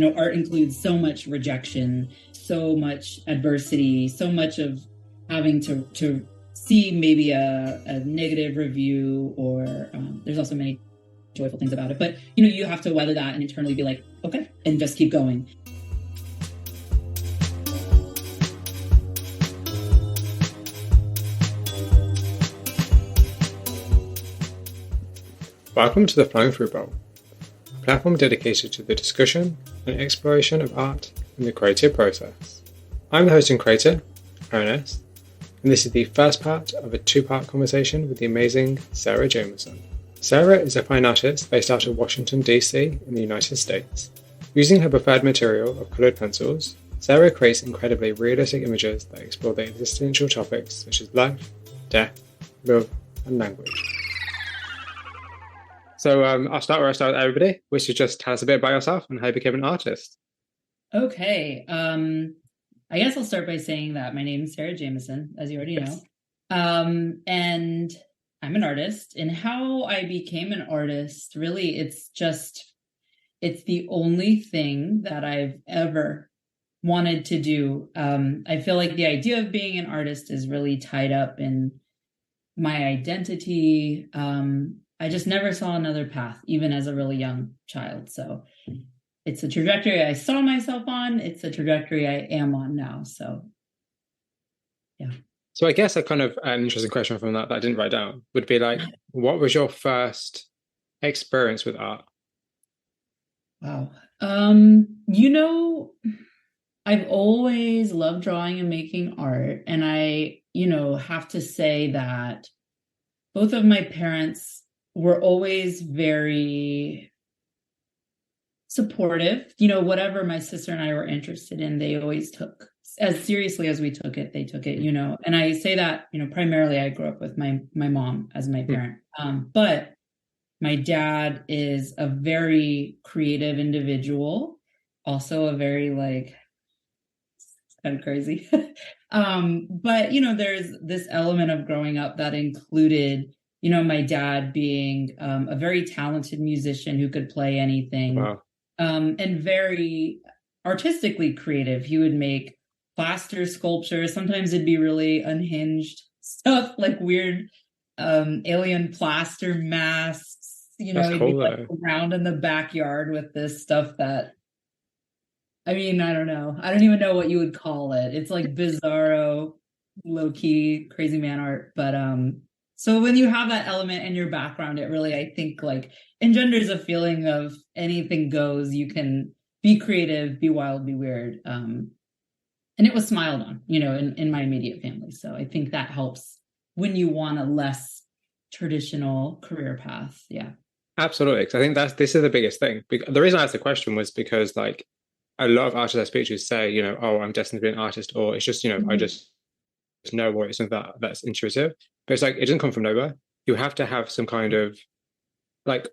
art includes so much rejection, so much adversity, so much of having to see maybe a negative review, or there's also many joyful things about it. But, you have to weather that and internally be like, okay, and just keep going. Welcome to the Flying Through Bowl, a platform dedicated to the discussion and exploration of art and the creative process. I'm the host and creator, Ernest, and this is the first part of a two-part conversation with the amazing Sarah Jamison. Sarah is a fine artist based out of Washington, D.C. in the United States. Using her preferred material of coloured pencils, Sarah creates incredibly realistic images that explore the existential topics such as life, death, love, and language. So I'll start where I start with everybody, which is just tell us a bit about yourself and how you became an artist. Okay. I guess I'll start by saying that my name is Sarah Jamison, as you already know. And I'm an artist. And how I became an artist, really, it's the only thing that I've ever wanted to do. I feel like the idea of being an artist is really tied up in my identity. I just never saw another path, even as a really young child. So it's a trajectory I saw myself on. It's a trajectory I am on now. So, yeah. So I guess a kind of an interesting question from that I didn't write down would be like, what was your first experience with art? Wow. I've always loved drawing and making art. And I, have to say that both of my parents were always very supportive. Whatever my sister and I were interested in, they always took as seriously as we took it. They took it, and I say that, primarily I grew up with my mom as my parent. But my dad is a very creative individual, also a very kind of crazy. But, there's this element of growing up that included, my dad being a very talented musician who could play anything. Wow. And very artistically creative. He would make plaster sculptures. Sometimes it'd be really unhinged stuff, like weird alien plaster masks. He'd cool, be around in the backyard with this stuff that, I don't know. I don't even know what you would call it. It's like bizarro, low-key, crazy man art. But so when you have that element in your background, it really, I think, engenders a feeling of anything goes. You can be creative, be wild, be weird. And it was smiled on, in my immediate family. So I think that helps when you want a less traditional career path. Yeah. Absolutely. Because I think this is the biggest thing. The reason I asked the question was because a lot of artists I speak to say, oh, I'm destined to be an artist, or it's just, I just know, or it's something that's intuitive. But it's it doesn't come from nowhere. You have to have some kind of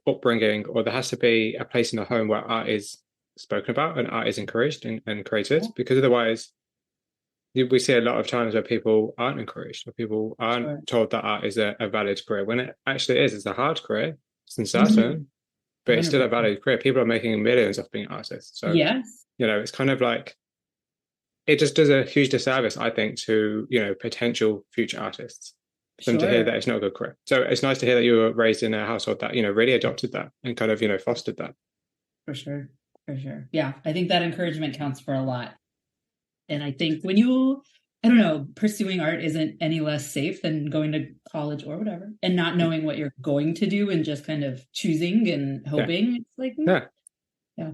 upbringing, or there has to be a place in the home where art is spoken about and art is encouraged and created, because otherwise we see a lot of times where people aren't encouraged, or people aren't told that art is a valid career, when it actually is. It's a hard career, it's uncertain, but it's still a valid career. People are making millions off being artists. So yes, it's kind of it just does a huge disservice, I think, to potential future artists, for them to hear that it's not a good career. So it's nice to hear that you were raised in a household that really adopted that and kind of fostered that. For sure. Yeah, I think that encouragement counts for a lot. And I think when pursuing art isn't any less safe than going to college or whatever, and not knowing what you're going to do and just kind of choosing and hoping. It's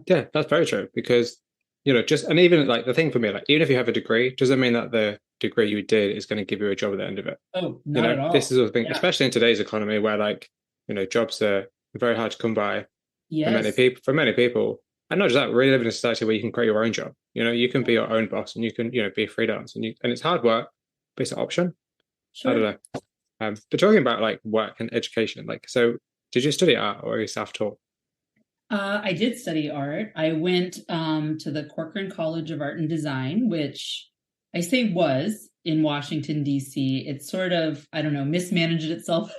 yeah, that's very true. Because and even the thing for me, even if you have a degree, doesn't mean that the degree you did is going to give you a job at the end of it. Oh, not at all. This is the thing, especially in today's economy, where jobs are very hard to come by. Yes. For many people, and not just that, really live in a society where you can create your own job. You can be your own boss, and you can be a freelance, and it's hard work, but it's an option. Sure. I don't know. But talking about work and education, so did you study art, or are you self-taught? I did study art. I went to the Corcoran College of Art and Design, which I say was in Washington, D.C. It sort of, mismanaged itself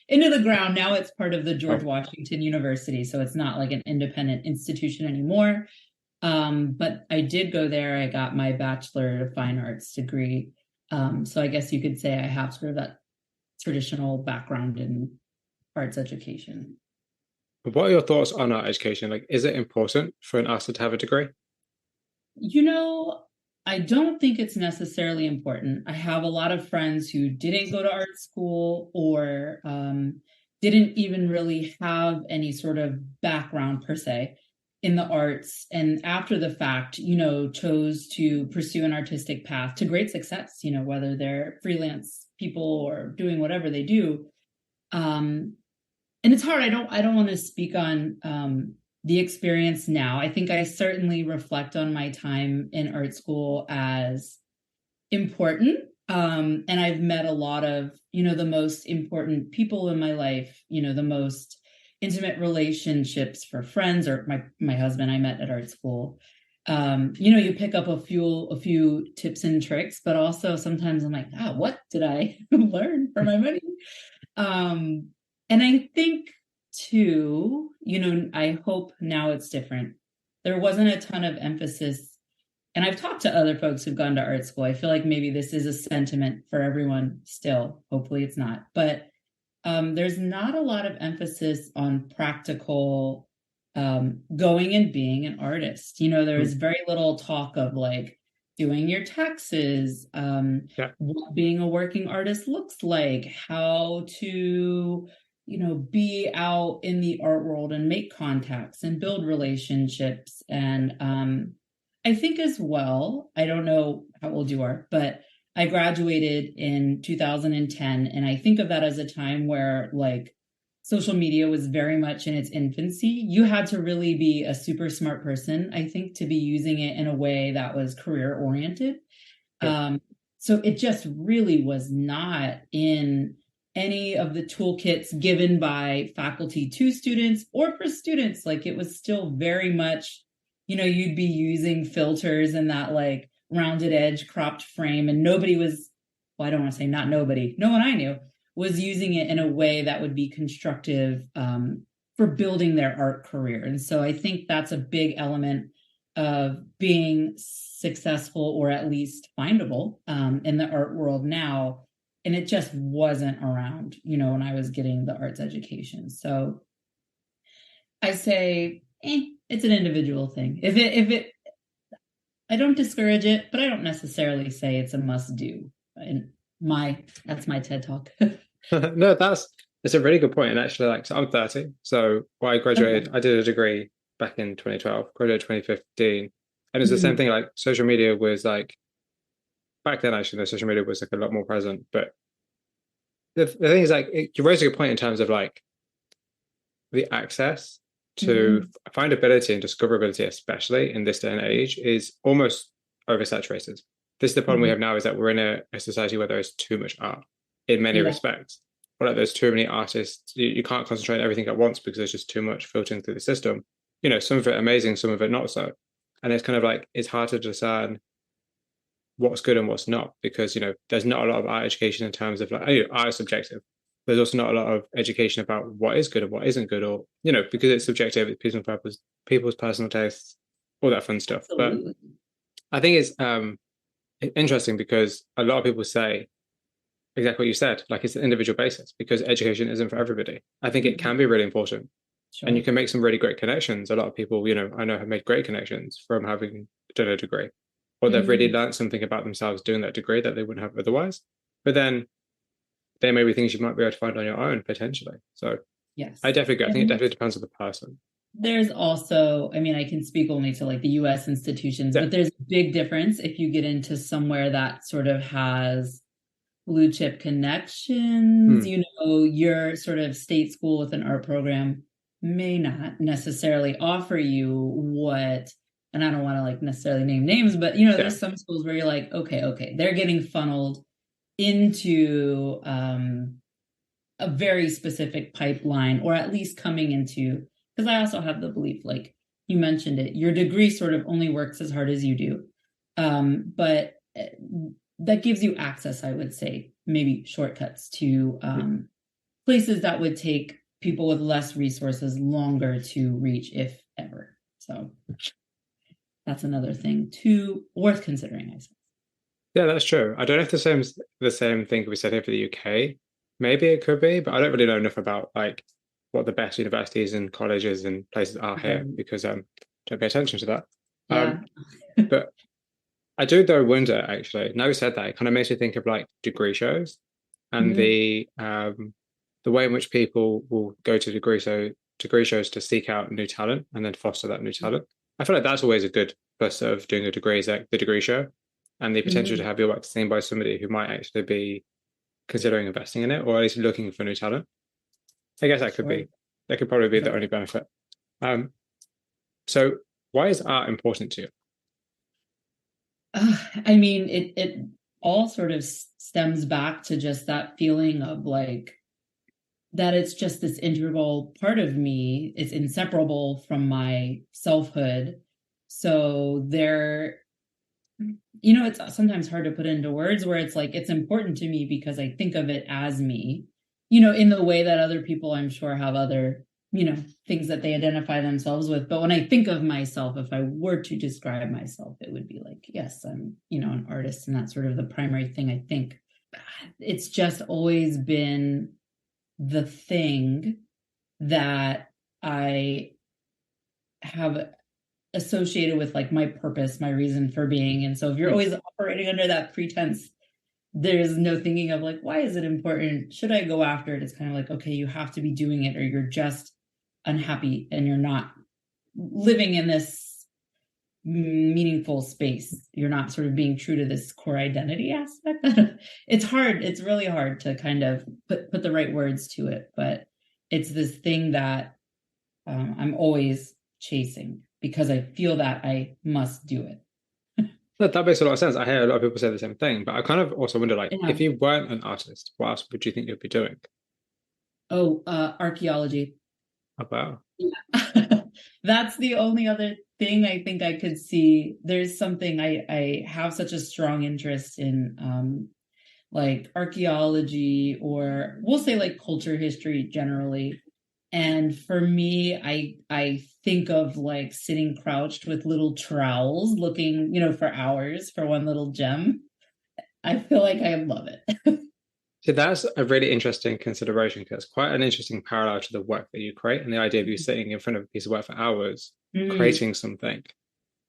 into the ground. Now it's part of the George Washington University. So it's not like an independent institution anymore. But I did go there. I got my Bachelor of Fine Arts degree. So I guess you could say I have sort of that traditional background in arts education. What are your thoughts on art education? Like, is it important for an artist to have a degree? You know, I don't think it's necessarily important. I have a lot of friends who didn't go to art school or didn't even really have any sort of background per se in the arts. And after the fact, chose to pursue an artistic path to great success, whether they're freelance people or doing whatever they do. Um, and it's hard. I don't want to speak on the experience now. I think I certainly reflect on my time in art school as important. And I've met a lot of, the most important people in my life, the most intimate relationships for friends, or my husband I met at art school. You pick up a few tips and tricks, but also sometimes I'm like, what did I learn for my money? Um, and I think too, I hope now it's different. There wasn't a ton of emphasis, and I've talked to other folks who've gone to art school. I feel like maybe this is a sentiment for everyone still. Hopefully it's not. But there's not a lot of emphasis on practical going and being an artist. There's very little talk of like doing your taxes, Yeah. what being a working artist looks like, how to, be out in the art world and make contacts and build relationships. And I think as well, I don't know how old you are, but I graduated in 2010. And I think of that as a time where like social media was very much in its infancy. You had to really be a super smart person, I think, to be using it in a way that was career oriented. Yeah. So it just really was not in any of the toolkits given by faculty to students or for students. Like it was still very much, you'd be using filters and that like rounded edge cropped frame, and nobody was, well, I don't want to say not nobody, no one I knew was using it in a way that would be constructive for building their art career. And so I think that's a big element of being successful or at least findable in the art world now. And it just wasn't around, when I was getting the arts education. So I say, it's an individual thing. I don't discourage it, but I don't necessarily say it's a must do. And that's my TED talk. No, that's a really good point. And actually, like, so I'm 30. So when I graduated, Okay. I did a degree back in 2012, graduated 2015. And it's the same Mhm. thing, like social media was like back then, actually, the social media was like a lot more present. But the thing is, like, you raise a good point in terms of like the access to Mhm. findability and discoverability, especially in this day and age, is almost oversaturated. This is the problem we Mhm. have now, is that we're in a society where there is too much art in many Yeah. respects. Or like there's too many artists. You can't concentrate on everything at once because there's just too much filtering through the system. Some of it amazing, some of it not so. And it's kind of like it's hard to discern what's good and what's not, because there's not a lot of art education in terms of like art is subjective. There's also not a lot of education about what is good and what isn't good, or because it's subjective, it's people's personal tastes, all that fun stuff. But Absolutely. I think it's interesting because a lot of people say exactly what you said, like it's an individual basis, because education isn't for everybody. I think it Mhm. can be really important, and you Sure. can make some really great connections. A lot of people, I know, have made great connections from having done a degree, or they've really Mhm. learned something about themselves doing that degree that they wouldn't have otherwise. But then there may be things you might be able to find on your own potentially. So I Yes. definitely agree. I think it And definitely depends on the person. there's also, I mean, I can speak only to like the US institutions, Yeah. but there's a big difference if you get into somewhere that sort of has blue chip connections. Hmm. Your sort of state school with an art program may not necessarily offer you what, and I don't want to like necessarily name names, but Yeah. there's some schools where you're like, okay, they're getting funneled into a very specific pipeline, or at least coming into, because I also have the belief, like you mentioned it, your degree sort of only works as hard as you do. But that gives you access, I would say, maybe shortcuts to places that would take people with less resources longer to reach, if ever. So that's another thing too worth considering, I suppose. Yeah, that's true. I don't know if the same thing could be said here for the UK. Maybe it could be, but I don't really know enough about like what the best universities and colleges and places are here Right. because don't pay attention to that. Yeah. But I do though wonder actually. Now you said that, it kind of makes me think of like degree shows and Mhm. the way in which people will go to degree shows to seek out new talent and then foster that new talent. I feel like that's always a good plus of doing a degree is like the degree show and the potential to Mhm. have your work seen by somebody who might actually be considering investing in it or at least looking for new talent. I guess Sure. that could probably be the But, only benefit. Um, so why is art important to you? I mean, it all sort of stems back to just that feeling of like that it's just this integral part of me. It's inseparable from my selfhood. So there, it's sometimes hard to put into words where it's like it's important to me because I think of it as me, in the way that other people I'm sure have other, things that they identify themselves with. But when I think of myself, if I were to describe myself, it would be like, yes, I'm, an artist, and that's sort of the primary thing I think. It's just always been the thing that I have associated with like my purpose, my reason for being. And so if you're Hmm. always operating under that pretense, there's no thinking of like, why is it important? Should I go after it? It's kind of like, okay, you have to be doing it or you're just unhappy and you're not living in this meaningful space. You're not sort of being true to this core identity aspect. It's hard. It's really hard to kind of put the right words to it, but it's this thing that I'm always chasing because I feel that I must do it. That makes a lot of sense. I hear a lot of people say the same thing, but I kind of also wonder, like, Yeah. if you weren't an artist, what else would you think you'd be doing? Oh, archaeology. Oh, wow. Yeah. That's the only other thing I think I could see. There's something I have such a strong interest in, like archaeology, or we'll say like culture history generally. And for me, I think of like sitting crouched with little trowels looking, for hours for one little gem. I feel like I love it. So that's a really interesting consideration because it's quite an interesting parallel to the work that you create and the idea of you sitting in front of a piece of work for hours, Mm. creating something.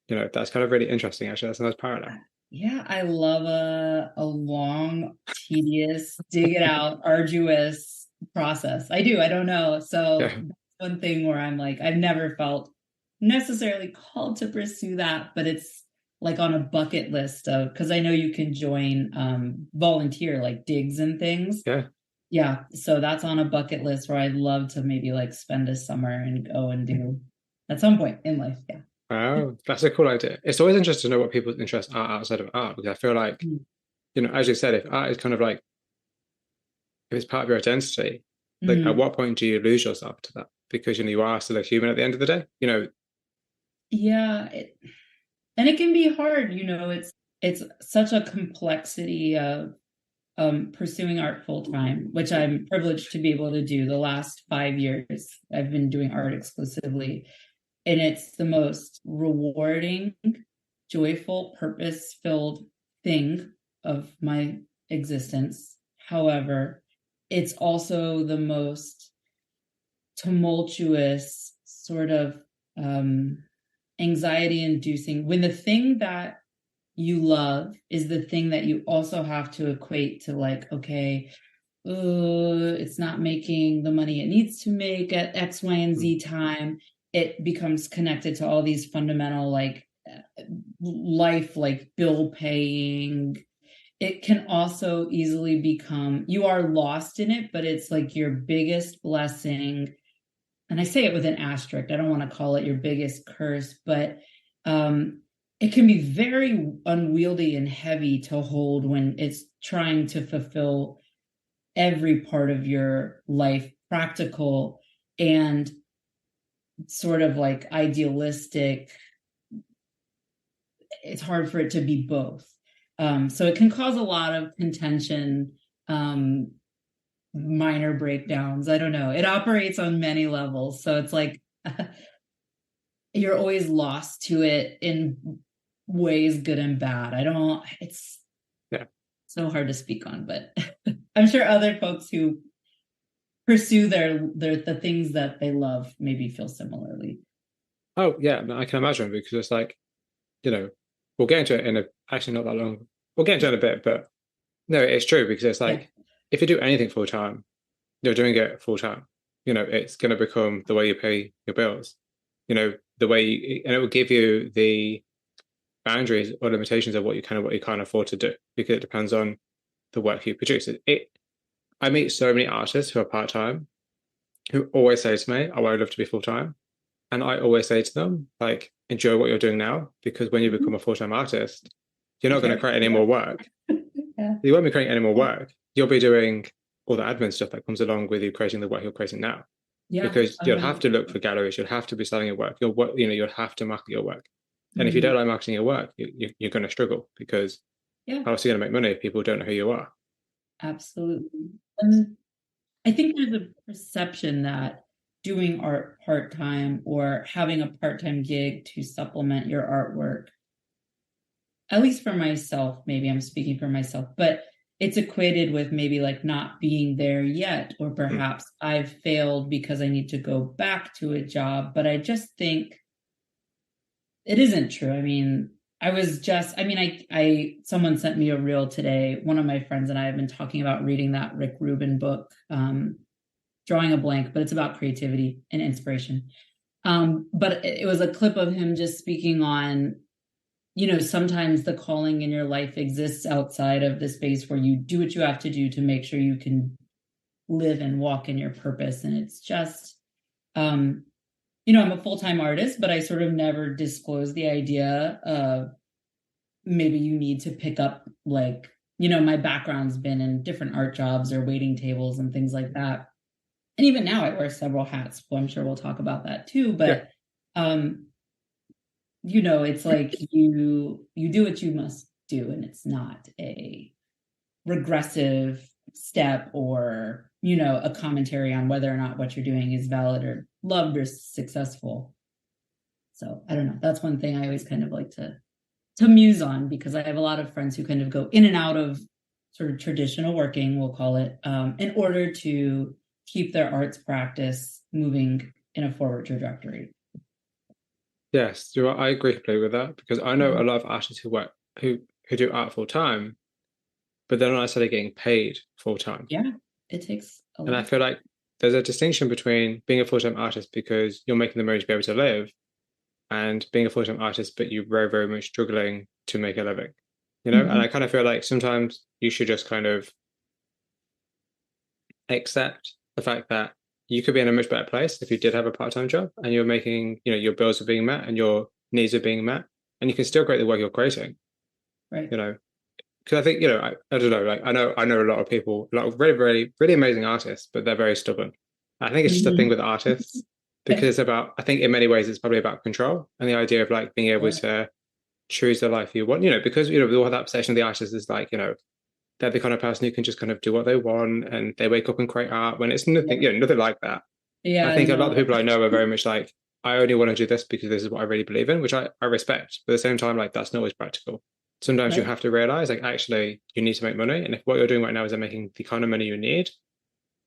That's kind of really interesting, actually. That's a nice parallel. Yeah, I love a long, tedious, dig it out, arduous process. I do. I don't know. So Yeah. that's one thing where I'm like, I've never felt necessarily called to pursue that, but it's like on a bucket list of, because I know you can join volunteer like digs and things. Yeah. Yeah. So that's on a bucket list where I'd love to maybe like spend a summer and go and do at some point in life. Yeah. Wow. That's a cool idea. It's always interesting to know what people's interests are outside of art because I feel like, as you said, if art is kind of like, if it's part of your identity, like at Mm. what point do you lose yourself to that? Because, you are still a human at the end of the day. Yeah. And it can be hard, it's such a complexity of pursuing art full time, which I'm privileged to be able to do. The last 5 years I've been doing art exclusively, and it's the most rewarding, joyful, purpose filled thing of my existence. However, it's also the most tumultuous, sort of anxiety inducing, when the thing that you love is the thing that you also have to equate to, like, okay, it's not making the money it needs to make at X, Y, and Mm. Z time. It becomes connected to all these fundamental, like, life, like bill paying. It can also easily become, you are lost in it, but it's like your biggest blessing. And I say it with an asterisk. I don't want to call it your biggest curse, but um, it can be very unwieldy and heavy to hold when it's trying to fulfill every part of your life, practical and sort of like idealistic. It's hard for it to be both. So it can cause a lot of contention, minor breakdowns. I don't know. It operates on many levels. So it's like, you're always lost to it in ways good and bad. It's so hard to speak on, but I'm sure other folks who pursue the things that they love maybe feel similarly. Oh yeah, I can imagine because it's like, you know, we'll get into it in a actually not that long. We'll get into it in a bit, but no, it's true because it's Yeah. like if you do anything full time, you're doing it full time. You know, it's going to become the way you pay your bills. You know, the way and it will give you the boundaries or limitations of what you can't afford to do because it depends on the work you produce. I meet so many artists who are part time who always say to me, "Oh, I'd love to be full time," and I always say to them, like, enjoy what you're doing now because when you become a full time artist, you're not going to create any more work. Yeah. You won't be creating any more work. You'll be doing all the admin stuff that comes along with you creating the work you're creating now. Yeah. Because you'll have to look for galleries, you'll have to be selling your work, you'll have to market your work. And if you don't like marketing your work, you're going to struggle because how else are you going to make money if people don't know who you are? Absolutely. I think there's a perception that doing art part-time or having a part-time gig to supplement your artwork, at least for myself, maybe I'm speaking for myself, but it's equated with maybe like not being there yet, or perhaps I've failed because I need to go back to a job. But I just think it isn't true. I mean, someone sent me a reel today. One of my friends and I have been talking about reading that Rick Rubin book, Drawing a Blank, but it's about creativity and inspiration. But it was a clip of him just speaking on, sometimes the calling in your life exists outside of the space where you do what you have to do to make sure you can live and walk in your purpose. And it's just, I'm a full-time artist, but I sort of never disclose the idea of maybe you need to pick up, like, my background's been in different art jobs or waiting tables and things like that. And even now I wear several hats. Well, I'm sure we'll talk about that too, but, it's like you do what you must do, and it's not a regressive step or, a commentary on whether or not what you're doing is valid or loved or successful. So I don't know. That's one thing I always kind of like to muse on, because I have a lot of friends who kind of go in and out of sort of traditional working, we'll call it, in order to keep their arts practice moving in a forward trajectory. Yes, I agree completely with that because I know a lot of artists who do art full time, but they're not necessarily getting paid full time. Yeah, it takes a lot. And I feel like there's a distinction between being a full time artist because you're making the money to be able to live, and being a full time artist, but you're very, very much struggling to make a living. And I kind of feel like sometimes you should just kind of accept the fact that you could be in a much better place if you did have a part-time job and you're making, your bills are being met and your needs are being met, and you can still create the work you're creating. Right. Because I think, I don't know, like I know a lot of people, a lot of really, really, really amazing artists, but they're very stubborn. I think it's just a thing with artists because it's about, I think in many ways it's probably about control and the idea of like being able to choose the life you want, because, we all have that perception of the artist is like, they're the kind of person who can just kind of do what they want and they wake up and create art when it's nothing, nothing like that. Yeah. I think a lot of the people I know are very much like, I only want to do this because this is what I really believe in, which I respect. But at the same time, like that's not always practical. Sometimes you have to realize like actually you need to make money. And if what you're doing right now is making the kind of money you need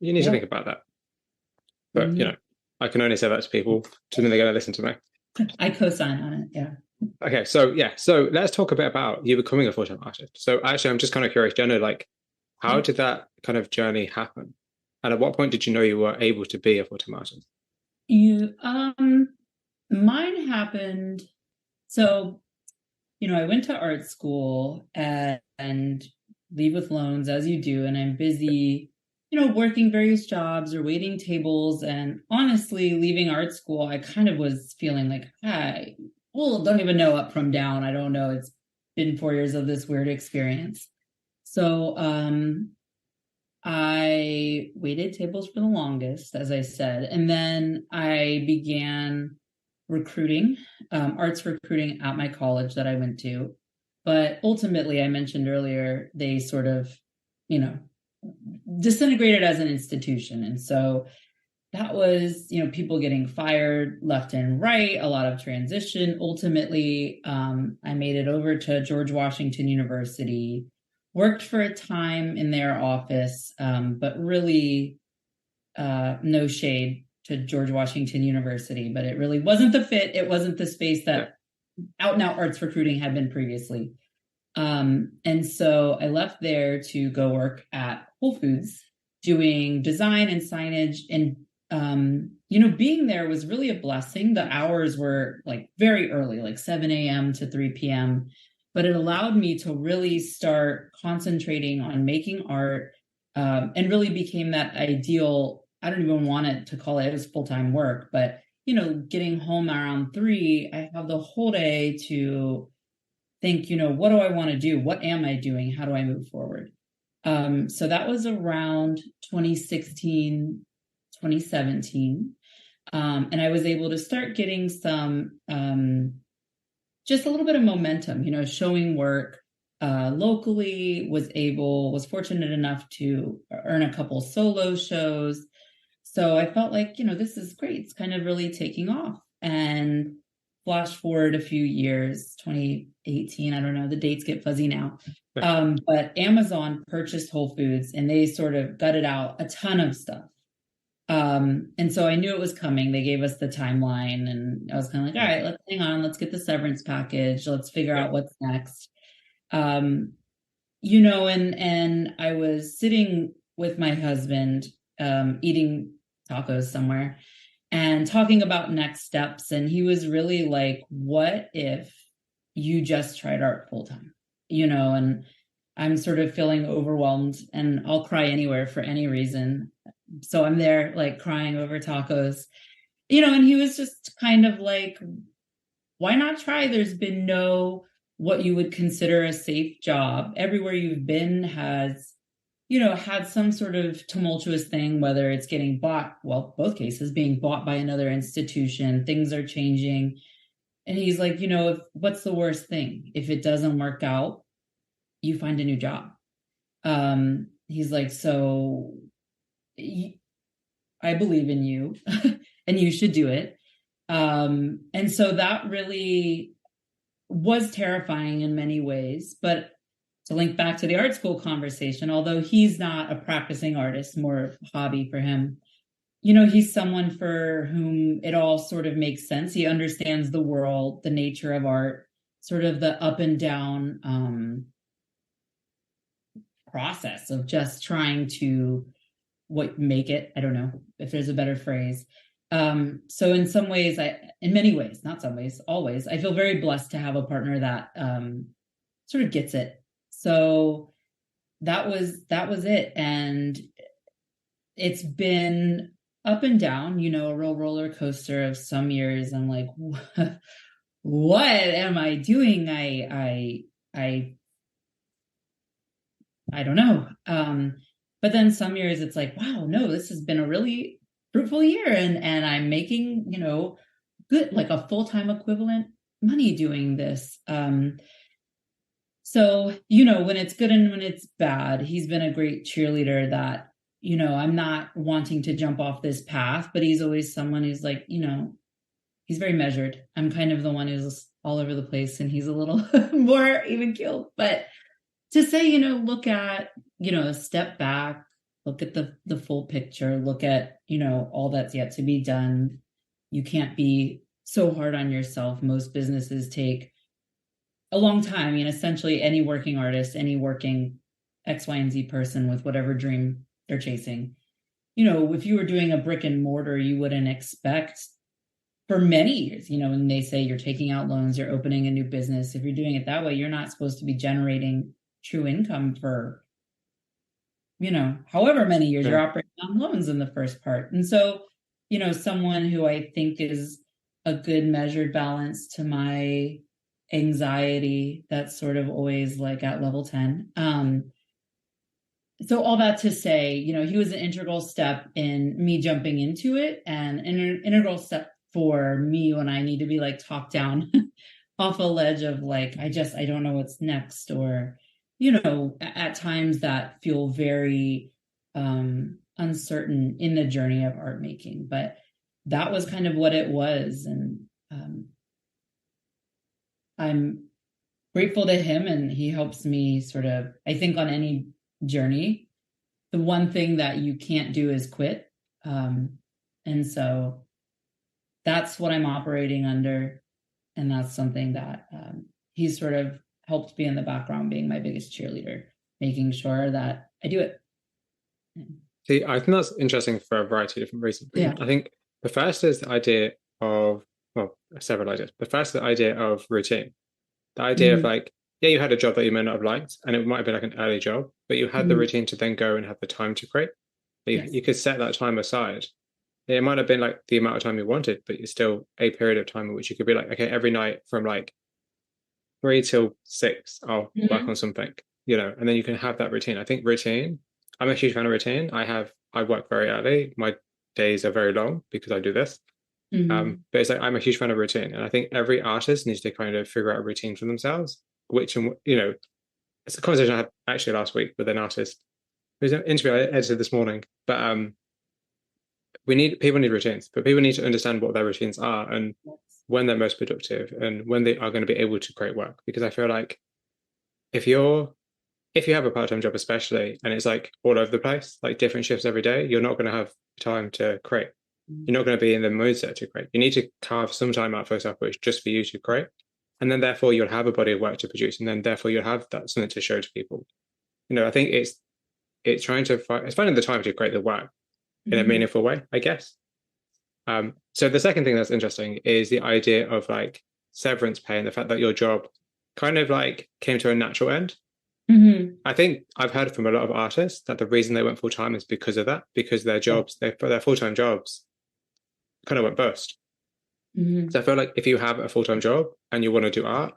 to think about that. But I can only say that to people to know they're going to listen to me. I co-sign on it. Yeah. Okay, so let's talk a bit about you becoming a full-time artist. So actually, I'm just kind of curious, Jenna, like, how did that kind of journey happen? And at what point did you know you were able to be a full-time artist? Mine happened. So, I went to art school and leave with loans as you do, and I'm busy, working various jobs or waiting tables. And honestly, leaving art school, I kind of was feeling like, don't even know up from down. I don't know. It's been 4 years of this weird experience. So I waited tables for the longest, as I said. And then I began recruiting, arts recruiting at my college that I went to. But ultimately, I mentioned earlier, they sort of, disintegrated as an institution. And so that was, people getting fired left and right, a lot of transition. Ultimately, I made it over to George Washington University, worked for a time in their office, but really no shade to George Washington University, but it really wasn't the fit. It wasn't the space that out and out arts recruiting had been previously. And so I left there to go work at Whole Foods doing design and signage. And, being there was really a blessing. The hours were like very early, like 7 a.m. to 3 p.m. But it allowed me to really start concentrating on making art, and really became that ideal. I don't even want it to call it as full-time work, but, getting home around 3, I have the whole day to think, what do I want to do? What am I doing? How do I move forward? So that was around 2016, 2017. And I was able to start getting some, just a little bit of momentum, showing work locally, was fortunate enough to earn a couple solo shows. So I felt like, this is great. It's kind of really taking off. And flash forward a few years, 2018, I don't know, the dates get fuzzy now. But Amazon purchased Whole Foods and they sort of gutted out a ton of stuff. And so I knew it was coming. They gave us the timeline and I was kind of like, all right, let's hang on. Let's get the severance package. Let's figure out what's next. And I was sitting with my husband, eating tacos somewhere and talking about next steps. And he was really like, what if you just tried art full time? And I'm sort of feeling overwhelmed and I'll cry anywhere for any reason. So I'm there like crying over tacos, and he was just kind of like, why not try? There's been no, what you would consider a safe job. Everywhere you've been has, had some sort of tumultuous thing, whether it's getting bought, well, both cases being bought by another institution, things are changing. And he's like, what's the worst thing? If it doesn't work out, you find a new job. He's like, so I believe in you and you should do it. And so that really was terrifying in many ways, but to link back to the art school conversation, although he's not a practicing artist, more hobby for him, he's someone for whom it all sort of makes sense. He understands the world, the nature of art, sort of the up and down process of just trying to make it. I don't know if there's a better phrase. So in some ways, in many ways, not some ways, always, I feel very blessed to have a partner that sort of gets it. So that was it. And it's been up and down, a real roller coaster of some years. I'm like, what am I doing? I don't know. But then some years it's like, wow, no, this has been a really fruitful year. And I'm making, good, like a full-time equivalent money doing this. So, when it's good and when it's bad, he's been a great cheerleader that, I'm not wanting to jump off this path, but he's always someone who's like, he's very measured. I'm kind of the one who's all over the place and he's a little more even keeled. But to say, look at, step back, look at the full picture, look at, all that's yet to be done. You can't be so hard on yourself. Most businesses take a long time. I mean, essentially any working artist, any working X, Y, and Z person with whatever dream they're chasing, if you were doing a brick and mortar, you wouldn't expect for many years, when they say you're taking out loans, you're opening a new business. If you're doing it that way, you're not supposed to be generating true income for, however many years you're operating on loans in the first part. And so, someone who I think is a good measured balance to my anxiety that's sort of always like at level 10. So all that to say, he was an integral step in me jumping into it and an integral step for me when I need to be like talked down off a ledge of like, I don't know what's next, or, at times that feel very uncertain in the journey of art making, but that was kind of what it was. And I'm grateful to him, and he helps me sort of, I think, on any journey. The one thing that you can't do is quit. And so that's what I'm operating under. And that's something that he's sort of helped be in the background, being my biggest cheerleader, making sure that I do it. See, I think that's interesting for a variety of different reasons. Yeah. I think the first is the idea of, well, several ideas. The first is the idea of routine. The idea of like, yeah, you had a job that you may not have liked, and it might have been like an early job, but you had the routine to then go and have the time to create. You could set that time aside. It might have been like the amount of time you wanted, but it's still a period of time in which you could be like, okay, every night from like 3 till 6, I'll work on something, and then you can have that routine. I think routine, I'm a huge fan of routine. I work very early. My days are very long because I do this. But it's like I'm a huge fan of routine, and I think every artist needs to kind of figure out a routine for themselves. Which, it's a conversation I had actually last week with an artist who's an interview I edited this morning. But people need routines, but people need to understand what their routines are and when they're most productive and when they are going to be able to create work. Because I feel like if you have a part-time job, especially, and it's like all over the place, like different shifts every day, you're not going to have time to create. You're not going to be in the mindset to create. You need to carve some time out for yourself, which is just for you to create. And then therefore you'll have a body of work to produce. And then therefore you'll have that something to show to people. I think it's finding the time to create the work in a meaningful way, I guess. So the second thing that's interesting is the idea of like severance pay and the fact that your job kind of like came to a natural end. I think I've heard from a lot of artists that the reason they went full time is because of that, because their jobs, their full-time jobs kind of went bust. So I feel like if you have a full-time job and you want to do art,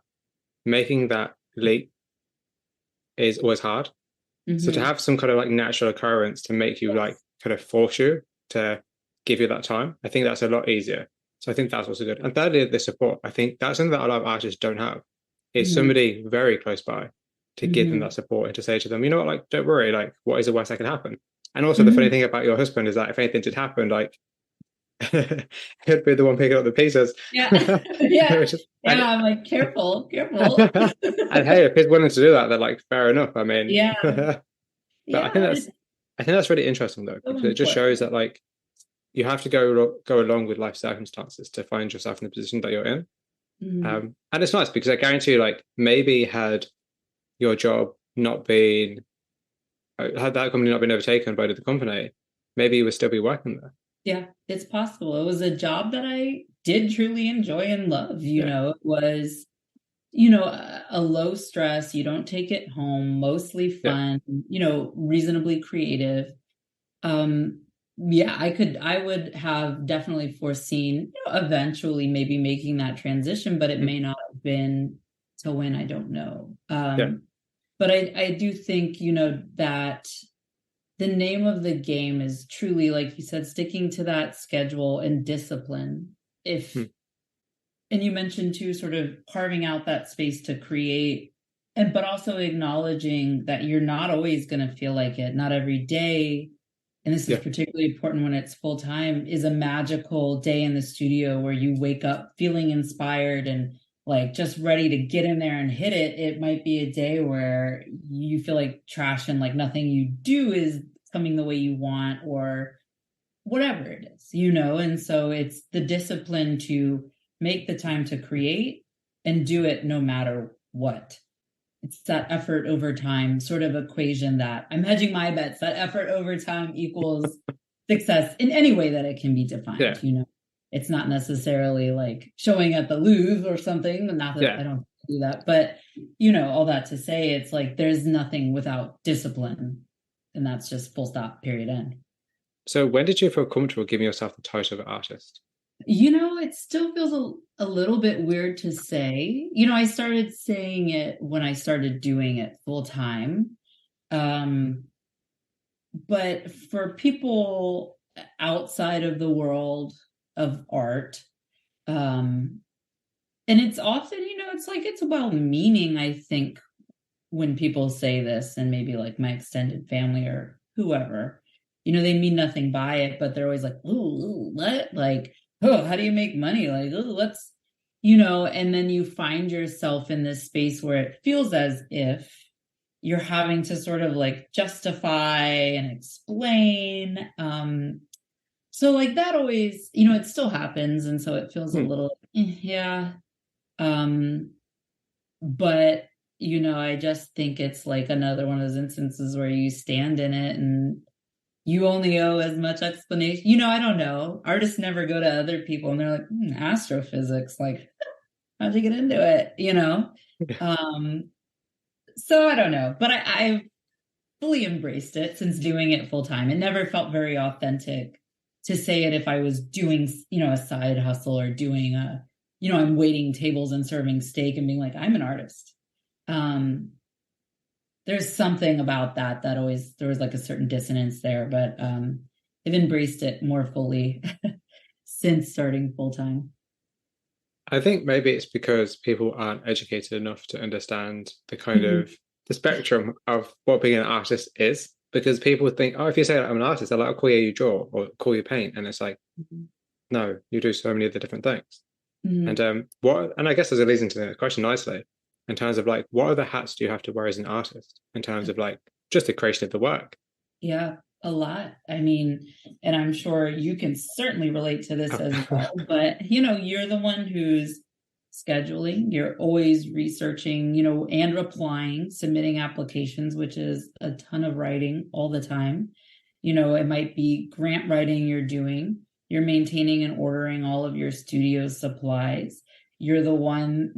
making that leap is always hard. So to have some kind of like natural occurrence to make you like kind of force you to give you that time, I think that's a lot easier. So I think that's also good. And thirdly, the support. I think that's something that a lot of artists don't have. Is somebody very close by to give them that support and to say to them, you know what, like, don't worry, like, what is the worst that can happen? And also the funny thing about your husband is that if anything did happen, like, he'd be the one picking up the pieces. I'm like, careful. And hey, if he's willing to do that, they're like, fair enough. I mean, but I think that's really interesting though, because it just shows that like you have to go along with life circumstances to find yourself in the position that you're in. And it's nice because I guarantee you, like, maybe had your job not been, had that company not been overtaken by the company, maybe you would still be working there. Yeah, it's possible. It was a job that I did truly enjoy and love. It was, a low stress, you don't take it home, mostly fun, reasonably creative. I would have definitely foreseen, eventually maybe making that transition, but it may not have been till when, I don't know. But I do think, that the name of the game is truly, like you said, sticking to that schedule and discipline. And you mentioned too, sort of carving out that space to create, but also acknowledging that you're not always going to feel like it. Not every day, and this is particularly important when it's full time, is a magical day in the studio where you wake up feeling inspired and like just ready to get in there and hit it. It might be a day where you feel like trash and like nothing you do is coming the way you want or whatever it is, and so it's the discipline to make the time to create and do it no matter what. It's that effort over time sort of equation that I'm hedging my bets, that effort over time equals success in any way that it can be defined. It's not necessarily like showing at the Louvre or something. Not that I don't do that, but all that to say, it's like there's nothing without discipline, and that's just full stop, period, end. So when did you feel comfortable giving yourself the title of artist? It still feels a little bit weird to say. I started saying it when I started doing it full time. But for people outside of the world of art, and it's often, it's about meaning, I think, when people say this, and maybe like my extended family or whoever, they mean nothing by it, but they're always like, ooh, what? Like, oh, how do you make money? Like, oh, let's, and then you find yourself in this space where it feels as if you're having to sort of like justify and explain. So like that always, it still happens. And so it feels a little, yeah. But, I just think it's like another one of those instances where you stand in it and you only owe as much explanation. I don't know. Artists never go to other people and they're like, astrophysics, like, how'd you get into it? So I don't know, but I've fully embraced it since doing it full time. It never felt very authentic to say it if I was doing, a side hustle or doing I'm waiting tables and serving steak and being like, I'm an artist. There's something about that always, there was like a certain dissonance there, but I've embraced it more fully since starting full time. I think maybe it's because people aren't educated enough to understand the kind of the spectrum of what being an artist is. Because people think, oh, if you say I'm an artist, they're like, oh, cool, yeah, you draw or cool, you paint, and it's like, no, you do so many other different things. And and I guess as it leads into the question nicely, in terms of like, what other hats do you have to wear as an artist in terms of like just the creation of the work? Yeah, a lot. I mean, and I'm sure you can certainly relate to this as well, but you're the one who's scheduling, you're always researching, and replying, submitting applications, which is a ton of writing all the time. It might be grant writing you're maintaining and ordering all of your studio supplies. You're the one,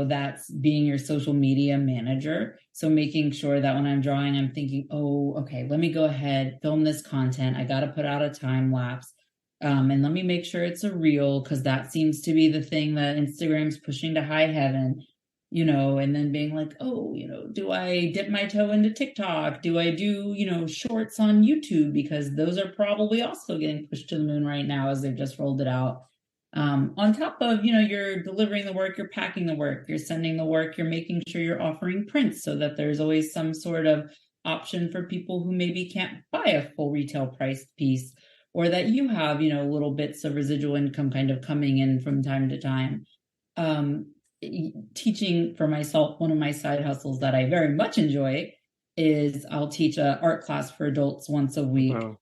that's being your social media manager. So making sure that when I'm drawing, I'm thinking, oh, okay, let me go ahead, film this content. I got to put out a time lapse. And let me make sure it's a reel, because that seems to be the thing that Instagram's pushing to high heaven, and then being like, oh, do I dip my toe into TikTok? Do I do, shorts on YouTube? Because those are probably also getting pushed to the moon right now as they've just rolled it out. On top of, you're delivering the work, you're packing the work, you're sending the work, you're making sure you're offering prints so that there's always some sort of option for people who maybe can't buy a full retail priced piece, or that you have, little bits of residual income kind of coming in from time to time. Teaching for myself, one of my side hustles that I very much enjoy is I'll teach an art class for adults once a week. Wow.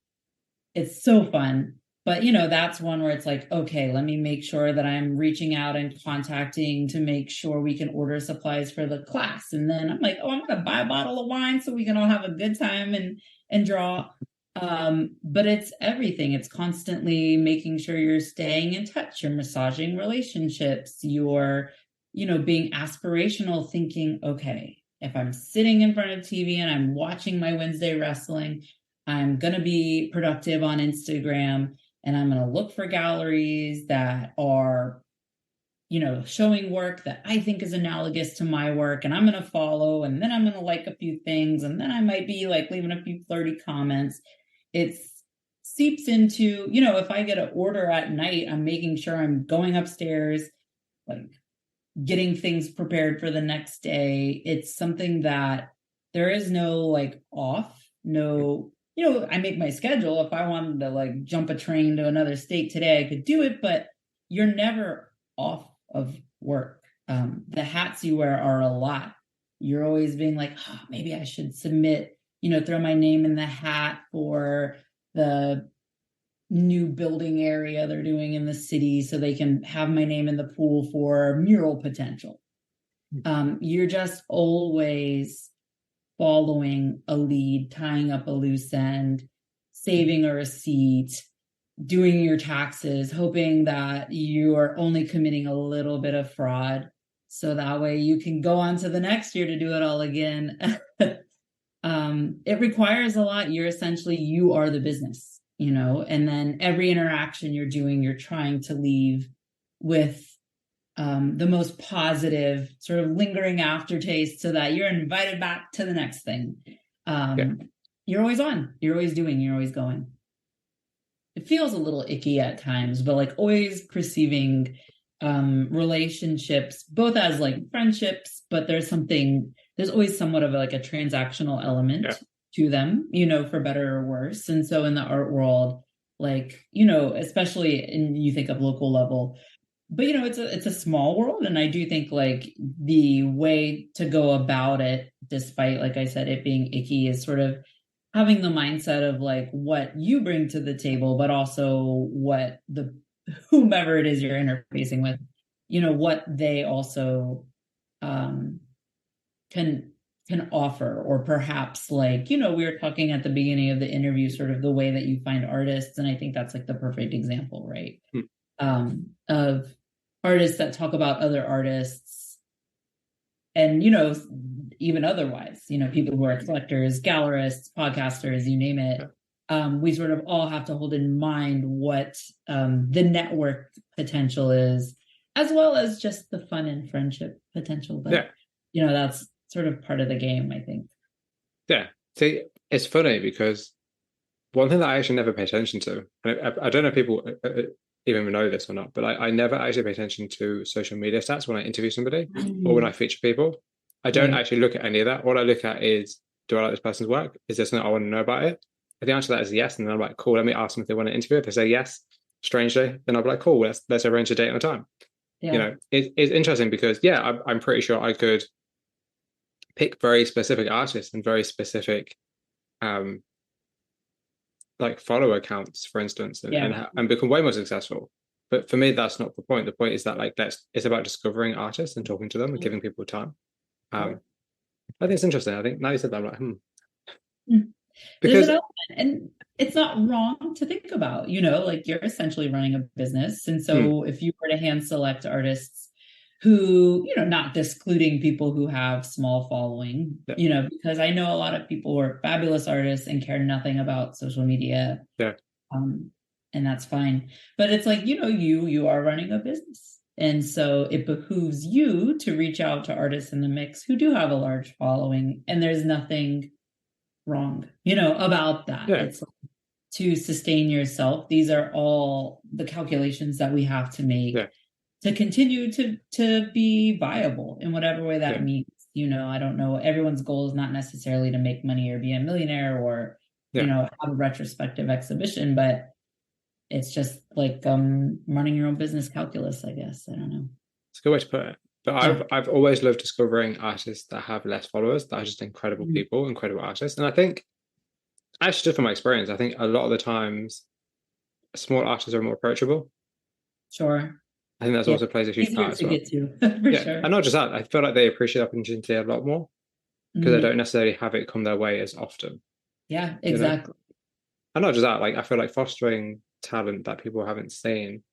It's so fun. But, that's one where it's like, okay, let me make sure that I'm reaching out and contacting to make sure we can order supplies for the class. And then I'm like, oh, I'm going to buy a bottle of wine so we can all have a good time and draw. But it's everything. It's constantly making sure you're staying in touch, you're massaging relationships, you're, being aspirational, thinking, okay, if I'm sitting in front of TV and I'm watching my Wednesday wrestling, I'm going to be productive on Instagram. And I'm going to look for galleries that are, showing work that I think is analogous to my work. And I'm going to follow, and then I'm going to like a few things. And then I might be like leaving a few flirty comments. It seeps into, if I get an order at night, I'm making sure I'm going upstairs, like getting things prepared for the next day. It's something that there is no like off, no, I make my schedule. If I wanted to like jump a train to another state today, I could do it, but you're never off of work. The hats you wear are a lot. You're always being like, oh, maybe I should submit, throw my name in the hat for the new building area they're doing in the city so they can have my name in the pool for mural potential. You're just always following a lead, tying up a loose end, saving a receipt, doing your taxes, hoping that you are only committing a little bit of fraud. So that way you can go on to the next year to do it all again. It requires a lot. You are the business, and then every interaction you're doing, you're trying to leave with the most positive sort of lingering aftertaste so that you're invited back to the next thing. You're always on, you're always doing, you're always going. It feels a little icky at times, but like always perceiving relationships, both as like friendships, but there's always somewhat of like a transactional element. to them, for better or worse. And so in the art world, like, especially in, you think of local level, but it's a small world. And I do think like the way to go about it, despite, like I said, it being icky, is sort of having the mindset of like what you bring to the table, but also what the whomever it is you're interfacing with, what they also um, can offer. Or perhaps, like, we were talking at the beginning of the interview, sort of the way that you find artists, and I think that's like the perfect example, right? Of artists that talk about other artists, and even otherwise, people who are collectors, gallerists, podcasters, you name it. We sort of all have to hold in mind what the network potential is, as well as just the fun and friendship potential. But that's sort of part of the game, I think. Yeah. See, it's funny because one thing that I actually never pay attention to, and I don't know if people even know this or not, but I never actually pay attention to social media stats when I interview somebody or when I feature people. I don't actually look at any of that. All I look at is, do I like this person's work? Is there something I want to know about it? If the answer to that is yes, and then I'm like, cool, let me ask them if they want to interview. If they say yes, strangely, then I'll be like, cool, let's arrange a date and a time. It's interesting because I'm pretty sure I could pick very specific artists and very specific like follower accounts, for instance, and become way more successful. But for me, that's not the point. The point is that like it's about discovering artists and talking to them and giving people time. I think it's interesting. I think now you said that, I'm like, because there's an element, and it's not wrong to think about, like you're essentially running a business. And so if you were to hand select artists who, not excluding people who have small following, because I know a lot of people who are fabulous artists and care nothing about social media. And that's fine. But it's like, you are running a business. And so it behooves you to reach out to artists in the mix who do have a large following. And there's nothing wrong, about that. It's like, to sustain yourself, these are all the calculations that we have to make to continue to be viable in whatever way that means. I don't know, everyone's goal is not necessarily to make money or be a millionaire or have a retrospective exhibition, but it's just like running your own business calculus, I guess. I don't know. It's a good way to put it. But I've always loved discovering artists that have less followers, that are just incredible people, incredible artists. And I think, actually, just from my experience, I think a lot of the times small artists are more approachable. Sure. I think that's also plays a huge part as well. Get to, for sure. And not just that, I feel like they appreciate opportunity a lot more because they don't necessarily have it come their way as often. Yeah, exactly. And not just that, like I feel like fostering talent that people haven't seen,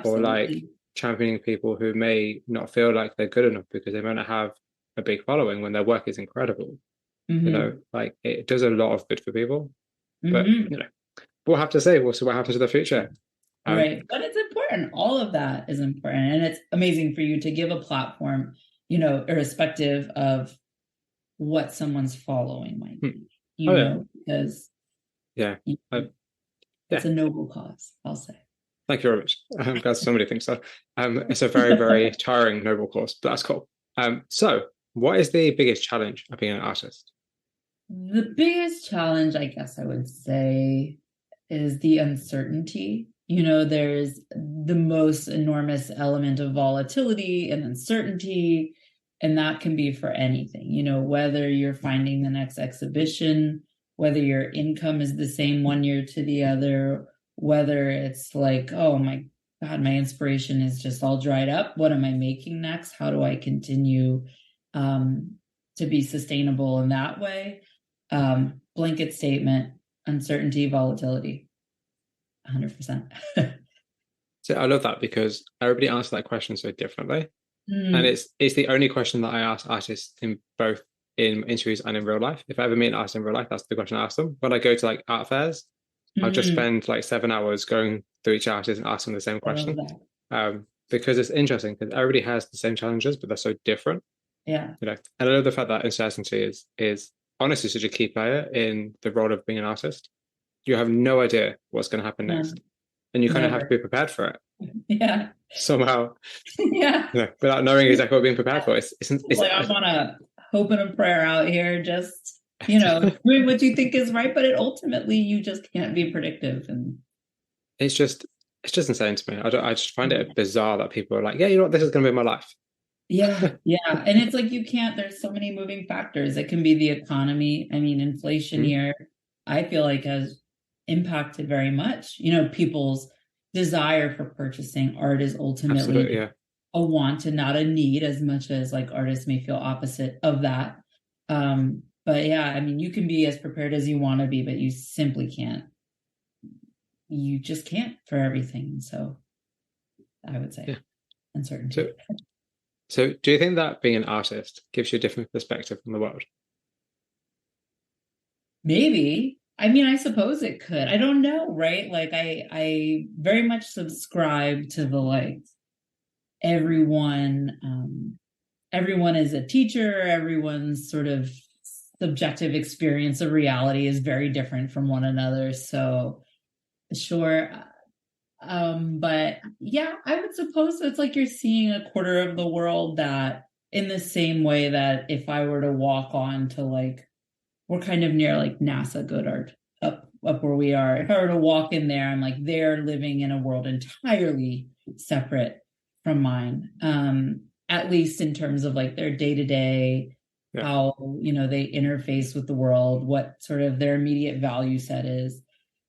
or like championing people who may not feel like they're good enough because they might not have a big following when their work is incredible. Like it does a lot of good for people. But we'll have to say, we'll see what happens in the future. Right. But it's important. All of that is important. And it's amazing for you to give a platform, irrespective of what someone's following might be, because it's a noble cause, I'll say. Thank you very much. I'm glad somebody thinks so. It's a very, very tiring, noble cause, but that's cool. So what is the biggest challenge of being an artist? The biggest challenge, I guess I would say, is the uncertainty. There's the most enormous element of volatility and uncertainty, and that can be for anything, whether you're finding the next exhibition, whether your income is the same one year to the other, whether it's like, oh my God, my inspiration is just all dried up. What am I making next? How do I continue to be sustainable in that way? Blanket statement, uncertainty, volatility. 100%. So I love that because everybody answers that question so differently. And it's the only question that I ask artists in both in interviews and in real life. If I ever meet an artist in real life, that's the question I ask them. When I go to like art fairs, I'll just spend like 7 hours going through each artist and asking the same question. Because it's interesting because everybody has the same challenges, but they're so different. And I love the fact that uncertainty is honestly such a key player in the role of being an artist. You have no idea what's going to happen next. And you kind of have to be prepared for it. Somehow. Without knowing exactly what being prepared for. It's like, I'm on a hoping and prayer out here, just doing what you think is right, but ultimately you just can't be predictive. And It's just it's just insane to me. I just find it bizarre that people are like, yeah, you know what, this is going to be my life. yeah, yeah. And it's like you can't, there's so many moving factors. It can be the economy. I mean, inflation Mm, here, I feel like has impacted very much, people's desire for purchasing art is absolutely, ultimately yeah. a want and not a need, as much as like artists may feel opposite of that. But yeah, I mean, you can be as prepared as you want to be, but you simply can't. You just can't for everything. So I would say Yeah. So uncertainty. so do you think that being an artist gives you a different perspective on the world? Maybe. I mean, I suppose it could. I don't know, right? Like I very much subscribe to the like everyone everyone is a teacher, everyone's sort of subjective experience of reality is very different from one another. So sure. But yeah, I would suppose it's like you're seeing a quarter of the world that in the same way that if I were to walk on to like we're kind of near like NASA Goddard up where we are. If I were to walk in there, I'm like they're living in a world entirely separate from mine. At least in terms of like their day to day, Yeah. how they interface with the world, what sort of their immediate value set is.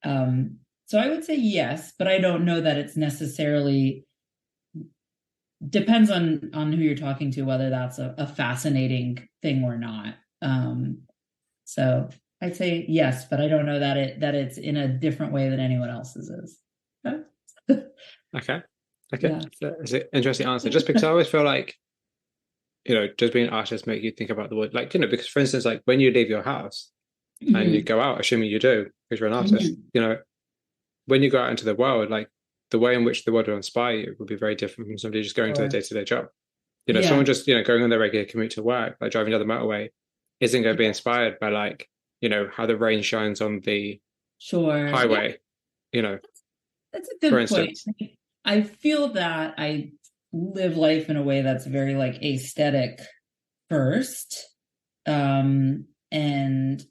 So I would say yes, but I don't know that it's necessarily depends on who you're talking to, whether that's a fascinating thing or not. So I'd say yes, but I don't know that it's in a different way than anyone else's is. Okay. Okay. Yeah. That's an interesting answer. Just because I always feel like, does being an artist make you think about the world? Like, because for instance, like when you leave your house and you Mhm. go out, assuming you do, because you're an artist, Mhm. when you go out into the world, like the way in which the world will inspire you would be very different from somebody just going to their Sure. day-to-day job. Someone Yeah. just, going on their regular commute to work, like driving down the motorway, isn't going to be Yeah. inspired by like, how the rain shines on the Sure. Yeah. highway, you know, That's a for good point. instance. I feel that I live life in a way that's very like aesthetic first. And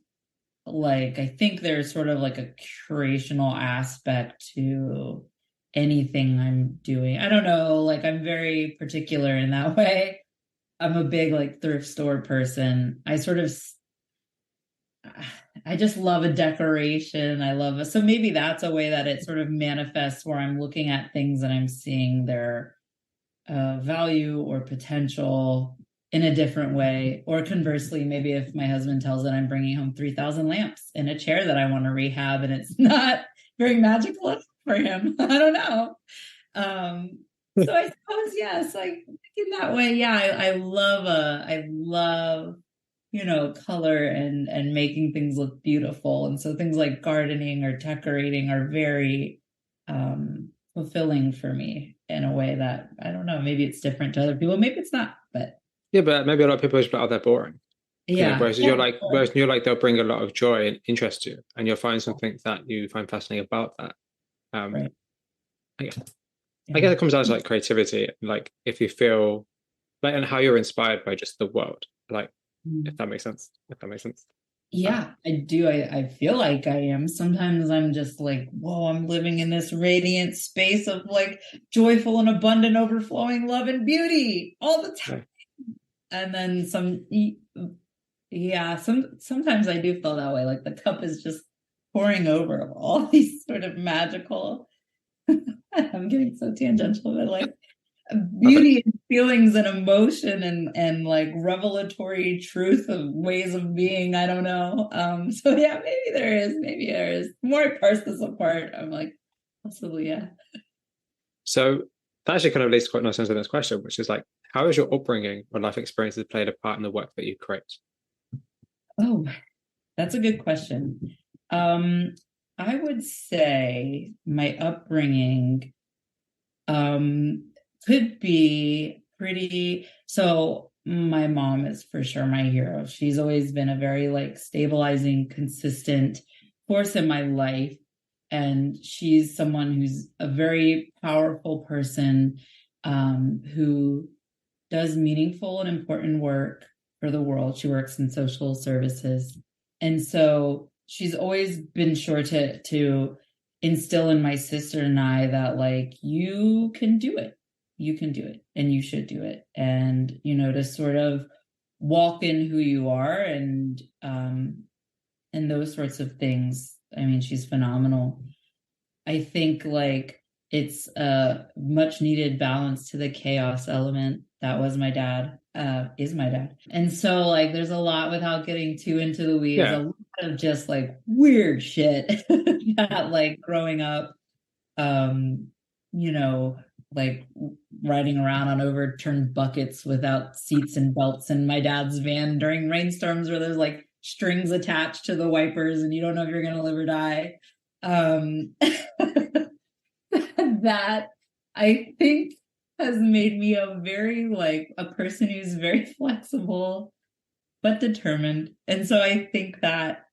like I think there's sort of like a curational aspect to anything I'm doing. I don't know, like I'm very particular in that way. I'm a big like thrift store person. I just love a decoration. I love so maybe that's a way that it sort of manifests where I'm looking at things and I'm seeing their value or potential in a different way. Or conversely, maybe if my husband tells that I'm bringing home 3,000 lamps in a chair that I want to rehab and it's not very magical for him. I don't know. So I suppose, yes, like in that way, yeah, I love, color and making things look beautiful. And so things like gardening or decorating are very fulfilling for me in a way that I don't know, maybe it's different to other people. Maybe it's not, but Yeah, but maybe a lot of people just be like, oh, they're boring. yeah. Whereas you're like they'll bring a lot of joy and interest to you, and you'll find something that you find fascinating about that. Um, Right. I guess, I Yeah. guess it comes down to like creativity, like if you feel like and how you're inspired by just the world, like if that makes sense. If that makes sense. Um, Yeah, I do. I feel like I am. Sometimes I'm just like, whoa, I'm living in this radiant space of like joyful and abundant, overflowing love and beauty all the time. yeah. And then yeah, sometimes I do feel that way. Like the cup is just pouring over of all these sort of magical. I'm getting so tangential, but like Perfect. beauty and feelings and emotion and like revelatory truth of ways of being. I don't know. So yeah, maybe there is. The more I parse this apart, I'm like, possibly, yeah. So that actually kind of leads quite nicely into the next question, which is like, how has your upbringing or life experiences played a part in the work that you create? Oh, that's a good question. Um, I would say my upbringing um could be pretty so my mom is for sure my hero. She's always been a very like stabilizing, consistent force in my life. And she's someone who's a very powerful person who does meaningful and important work for the world. She works in social services And so she's always been sure to instill in my sister and I that like, you can do it. You can do it and you should do it. And, you know, to sort of walk in who you are and those sorts of things. I mean, she's phenomenal. I think like it's a much needed balance to the chaos element. That was my dad, is my dad. And so like there's a lot without getting too into the weeds, a Yeah. lot of just like weird shit that like growing up, um, you know, like riding around on overturned buckets without seats and belts in my dad's van during rainstorms where there's like strings attached to the wipers and you don't know if you're going to live or die. Um, that I think has made me a very like a person who's very flexible but determined. And so I think that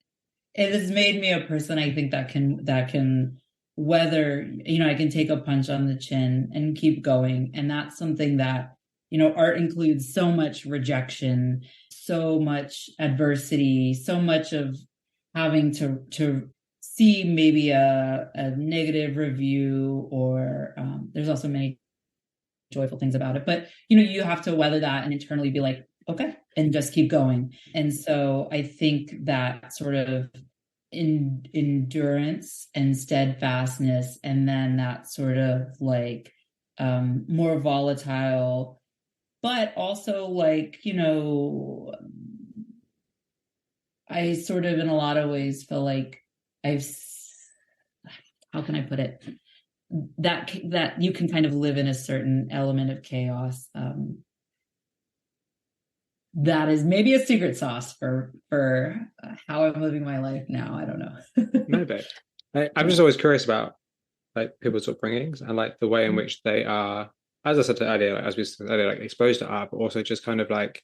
it has made me a person I think that can weather, you know, I can take a punch on the chin and keep going. And that's something that, you know, art includes so much rejection, so much adversity, so much of having to see maybe a negative review or there's also many joyful things about it, but you know, you have to weather that and internally be like, okay, and just keep going. And so I think that sort of endurance and steadfastness, and then that sort of like more volatile, but also like, you know, I sort of in a lot of ways feel like I've, how can I put it? That you can kind of live in a certain element of chaos. That is maybe a secret sauce for how I'm living my life now. I don't know. Maybe. I'm Yeah. just always curious about like people's upbringings and like the way in which they are, as I said earlier, like, as we said earlier, like exposed to art, but also just kind of like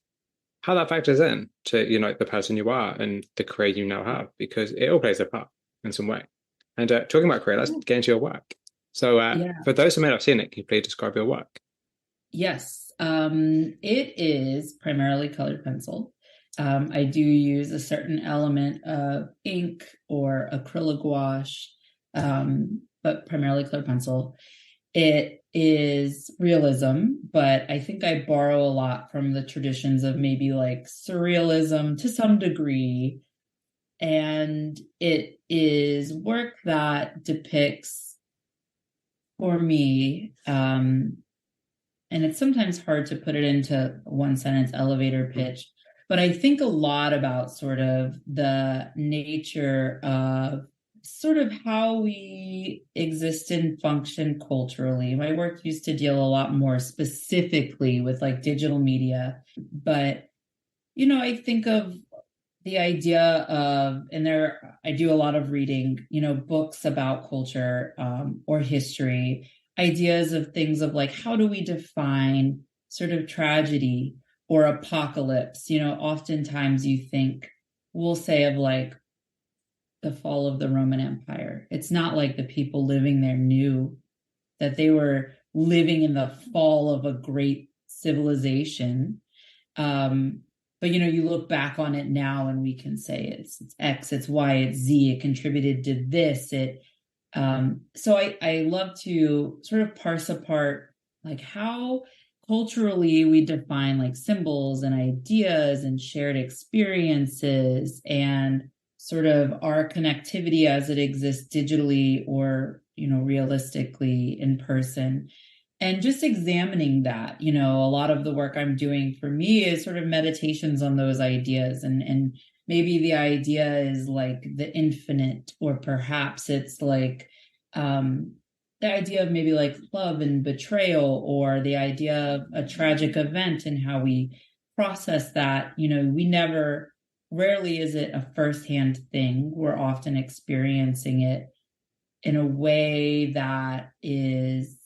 how that factors in to, you know, like, the person you are and the career you now have, because it all plays a part in some way. And talking about career, let's get into your work. So Yeah. for those who may not have seen it, can you please describe your work? Yes. It is primarily colored pencil. I do use a certain element of ink or acrylic gouache, but primarily colored pencil. It is realism, but I think I borrow a lot from the traditions of maybe like surrealism to some degree. And it is work that depicts, for me, and it's sometimes hard to put it into one sentence elevator pitch, but I think a lot about sort of the nature of sort of how we exist and function culturally. My work used to deal a lot more specifically with like digital media, but you know, I think of the idea of, and there I do a lot of reading, you know, books about culture or history, ideas of things of like how do we define sort of tragedy or apocalypse. You know, oftentimes you think, we'll say of like the fall of the Roman Empire, it's not like the people living there knew that they were living in the fall of a great civilization. But you know, you look back on it now and we can say it's X, it's Y, it's Z, it contributed to this. So I love to sort of parse apart like how culturally we define like symbols and ideas and shared experiences and sort of our connectivity as it exists digitally or, you know, realistically in person, and just examining that. You know, a lot of the work I'm doing for me is sort of meditations on those ideas, and maybe the idea is like the infinite, or perhaps it's like the idea of maybe like love and betrayal, or the idea of a tragic event and how we process that. You know, we never, rarely is it a firsthand thing. We're often experiencing it in a way that is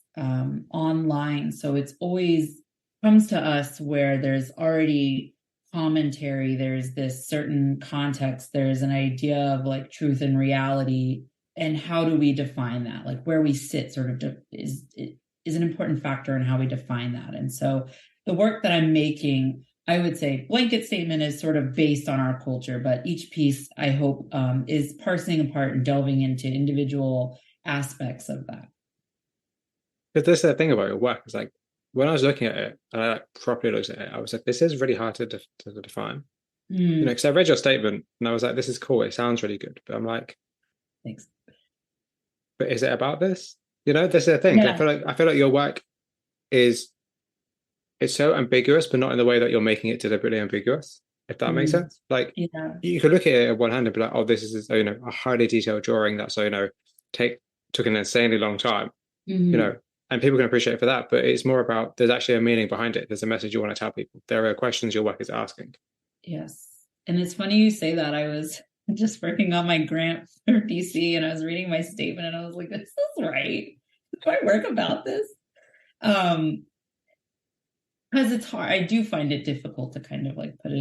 online. So it's always comes to us where there's already commentary, there's this certain context, there's an idea of like truth and reality. And how do we define that? Like where we sit sort of is an important factor in how we define that. And so the work that I'm making, I would say blanket statement is sort of based on our culture, but each piece I hope is parsing apart and delving into individual aspects of that. Because this is the thing about your work. It's like when I was looking at it and I like properly looked at it, I was like, this is really hard to define. You know, because I read your statement and I was like, this is cool. It sounds really good. But I'm like, Thanks. but is it about this? You know, this is the thing. Yeah. I feel like your work is it's so ambiguous, but not in the way that you're making it deliberately ambiguous, if that makes sense. Like Yeah. you could look at it on one hand and be like, oh, this is you know a highly detailed drawing that's you know took an insanely long time, you know, and people can appreciate it for that. But it's more about there's actually a meaning behind it. There's a message you want to tell people. There are questions your work is asking. Yes. And it's funny you say that. I was just working on my grant for DC and I was reading my statement and I was like, this is right. Do I work about this? Because it's hard. I do find it difficult to kind of like put it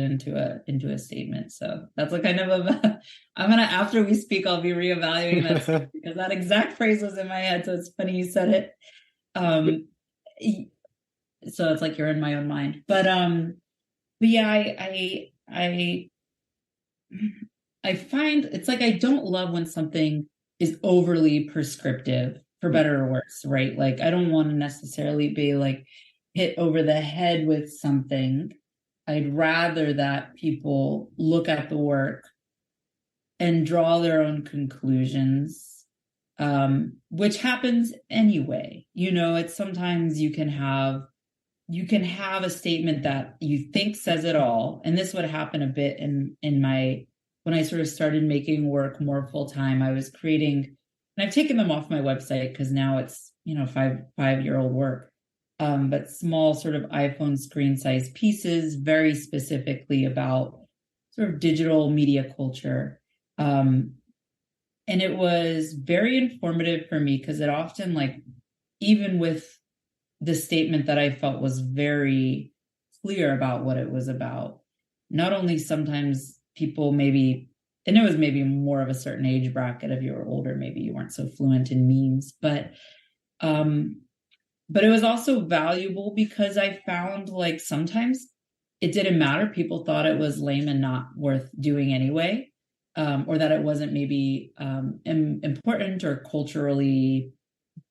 into a statement. So that's a kind of a I'm gonna after we speak, I'll be reevaluating that because that exact phrase was in my head. So it's funny you said it. So it's like you're in my own mind. But yeah, I find it's like I don't love when something is overly prescriptive, for better or worse, right? Like I don't want to necessarily be like hit over the head with something. I'd rather that people look at the work and draw their own conclusions, which happens anyway. You know, it's sometimes you can have a statement that you think says it all. And this would happen a bit in my when I sort of started making work more full time. I was creating, and I've taken them off my website because now it's, you know, 5-year-old work. But small sort of iPhone screen size pieces, very specifically about sort of digital media culture. And it was very informative for me because it often, like, even with the statement that I felt was very clear about what it was about, not only sometimes people maybe, and it was maybe more of a certain age bracket. If you were older, maybe you weren't so fluent in memes, but it was also valuable because I found like sometimes it didn't matter. People thought it was lame and not worth doing anyway, or that it wasn't maybe important or culturally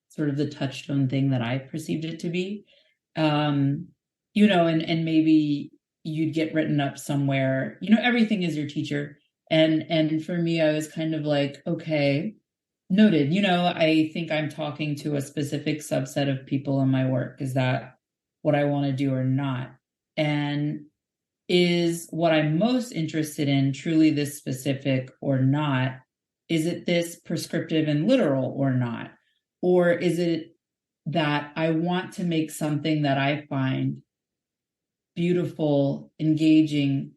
sort of the touchstone thing that I perceived it to be. You know, and maybe you'd get written up somewhere, you know, everything is your teacher. And for me, I was kind of like, okay, noted. You know, I think I'm talking to a specific subset of people in my work. Is that what I want to do or not? And is what I'm most interested in truly this specific or not? Is it this prescriptive and literal or not? Or is it that I want to make something that I find beautiful, engaging,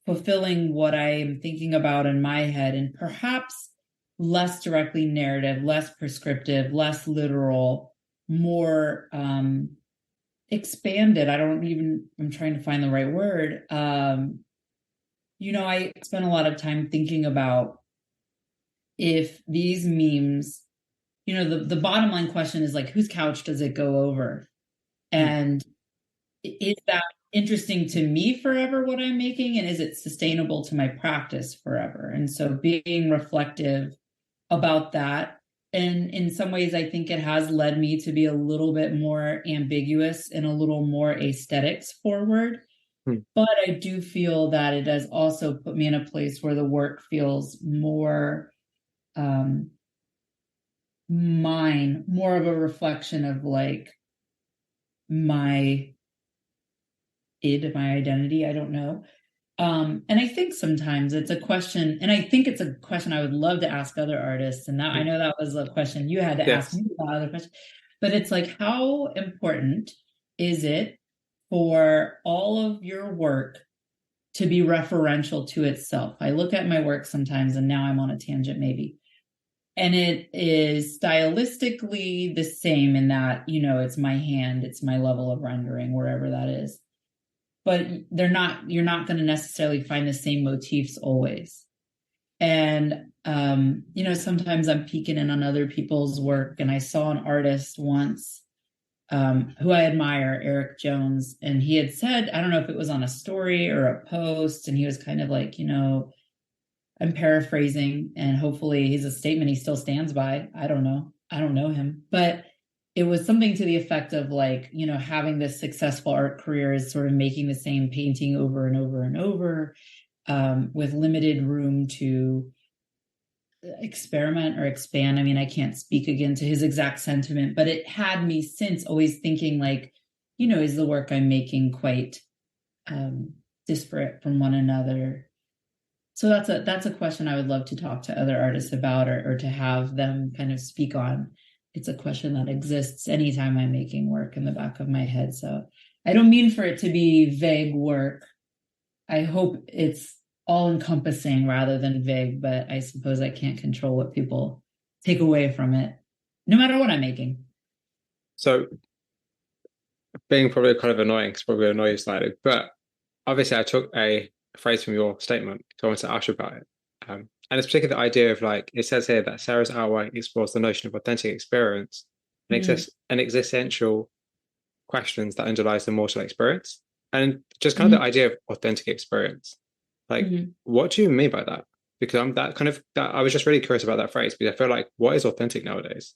fulfilling what I am thinking about in my head, and perhaps less directly narrative, less prescriptive, less literal, more expanded. I'm trying to find the right word. You know, I spent a lot of time thinking about if these memes, you know, the bottom line question is like, whose couch does it go over? And is that interesting to me forever, what I'm making? And is it sustainable to my practice forever? And so being reflective about that. And in some ways, I think it has led me to be a little bit more ambiguous and a little more aesthetics forward. But I do feel that it has also put me in a place where the work feels more mine, more of a reflection of like my identity. I don't know. And I think sometimes it's a question, and I think it's a question I would love to ask other artists. And that I know that was a question you had to ask me about other questions, but it's like, how important is it for all of your work to be referential to itself? I look at my work sometimes, and now I'm on a tangent maybe, and it is stylistically the same in that, you know, it's my hand, it's my level of rendering, wherever that is. But you're not going to necessarily find the same motifs always. And, you know, sometimes I'm peeking in on other people's work. And I saw an artist once who I admire, Eric Jones, and he had said, I don't know if it was on a story or a post, and he was kind of like, I'm paraphrasing, and hopefully he's a statement he still stands by. I don't know. I don't know him, but it was something to the effect of like, having this successful art career is sort of making the same painting over and over and over, with limited room to experiment or expand. I mean, I can't speak again to his exact sentiment, but it had me since always thinking like, is the work I'm making quite disparate from one another? So that's a question I would love to talk to other artists about, or to have them kind of speak on. It's a question that exists anytime I'm making work in the back of my head. So I don't mean for it to be vague work. I hope it's all encompassing rather than vague, but I suppose I can't control what people take away from it, no matter what I'm making. So being probably kind of annoying, because probably annoy you slightly, but obviously I took a phrase from your statement, so I want to ask you about it. And it's particularly the idea of like, it says here that Sarah's artwork explores the notion of authentic experience and existential questions that underlies the mortal experience. And just kind of the idea of authentic experience. Like, what do you mean by that? Because I'm that I was just really curious about that phrase, because I feel like, what is authentic nowadays?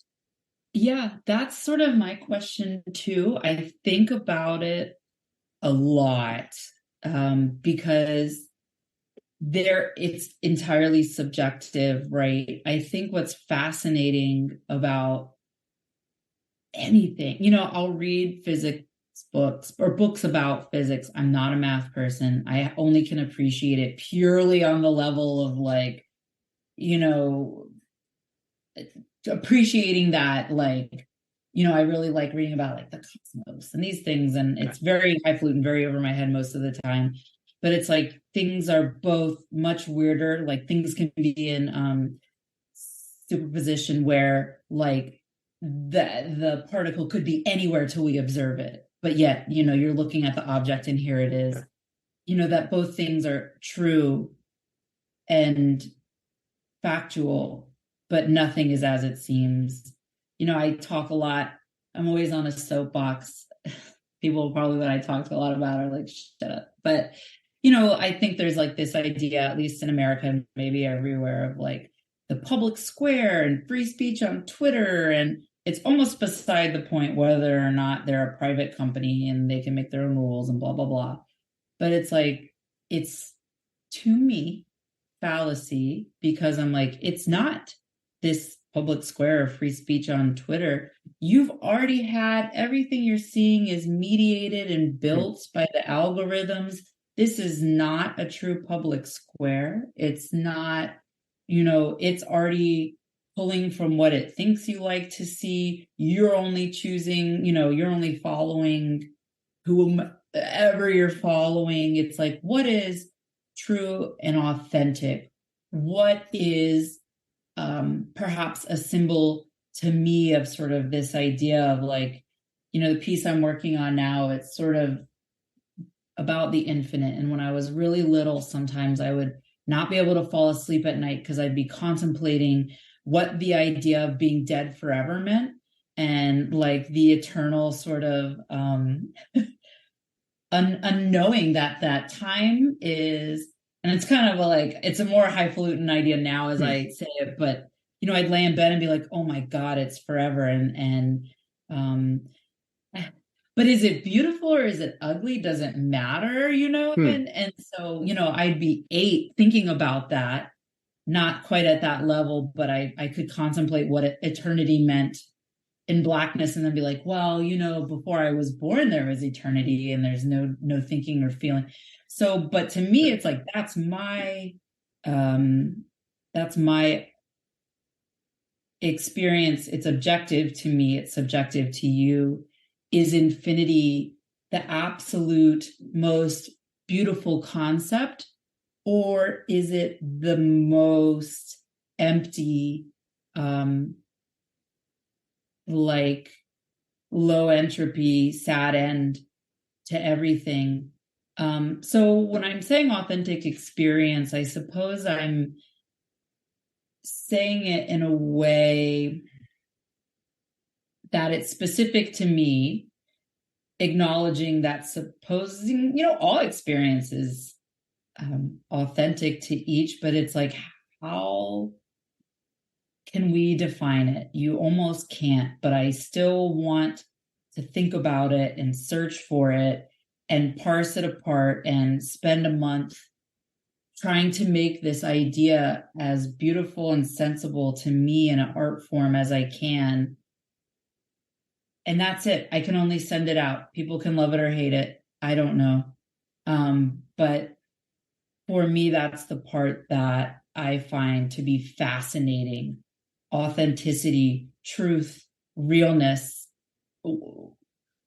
Yeah, that's sort of my question too. I think about it a lot, because it's entirely subjective, right? I think what's fascinating about anything, I'll read physics books or books about physics. I'm not a math person. I only can appreciate it purely on the level of like, appreciating that, like, I really like reading about like the cosmos and these things, and it's very highfalutin, very over my head most of the time. But it's like things are both much weirder. Like things can be in superposition where like the particle could be anywhere till we observe it, but yet you're looking at the object and here it is. That both things are true and factual, but nothing is as it seems. I talk a lot. I'm always on a soapbox. People probably that I talk to a lot about are like, shut up. But, I think there's like this idea, at least in America and maybe everywhere, of like the public square and free speech on Twitter. And it's almost beside the point whether or not they're a private company and they can make their own rules and blah, blah, blah. But it's like, it's, to me, fallacy, because I'm like, it's not this public square of free speech on Twitter. You've already had everything you're seeing is mediated and built by the algorithms. This is not a true public square. It's not, it's already pulling from what it thinks you like to see. You're only choosing, you're only following whomever you're following. It's like, what is true and authentic? What is perhaps a symbol to me of sort of this idea of like, the piece I'm working on now, it's sort of about the infinite. And when I was really little, sometimes I would not be able to fall asleep at night because I'd be contemplating what the idea of being dead forever meant, and like the eternal sort of unknowing that time is, and it's kind of it's a more highfalutin idea now as I say it, but I'd lay in bed and be like, oh my God, it's forever. And but is it beautiful or is it ugly? Doesn't matter, and so, I'd be 8 thinking about that, not quite at that level, but I could contemplate what eternity meant in blackness, and then be like, well, before I was born, there was eternity and there's no thinking or feeling. So, but to me, it's like, that's my experience. It's objective to me. It's subjective to you. Is infinity the absolute most beautiful concept, or is it the most empty, like low entropy, sad end to everything? So when I'm saying authentic experience, I suppose I'm saying it in a way that it's specific to me, acknowledging that supposing, all experiences authentic to each, but it's like, how can we define it? You almost can't, but I still want to think about it and search for it and parse it apart and spend a month trying to make this idea as beautiful and sensible to me in an art form as I can. And that's it. I can only send it out. People can love it or hate it. I don't know. But for me, that's the part that I find to be fascinating. Authenticity, truth, realness.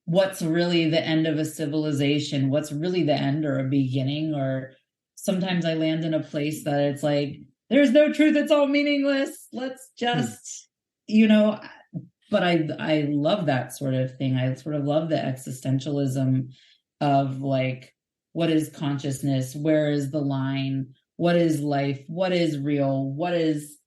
What's really the end of a civilization? What's really the end or a beginning? Or sometimes I land in a place that it's like, there's no truth. It's all meaningless. Let's just, but I love that sort of thing. I sort of love the existentialism of like, what is consciousness? Where is the line? What is life? What is real? What does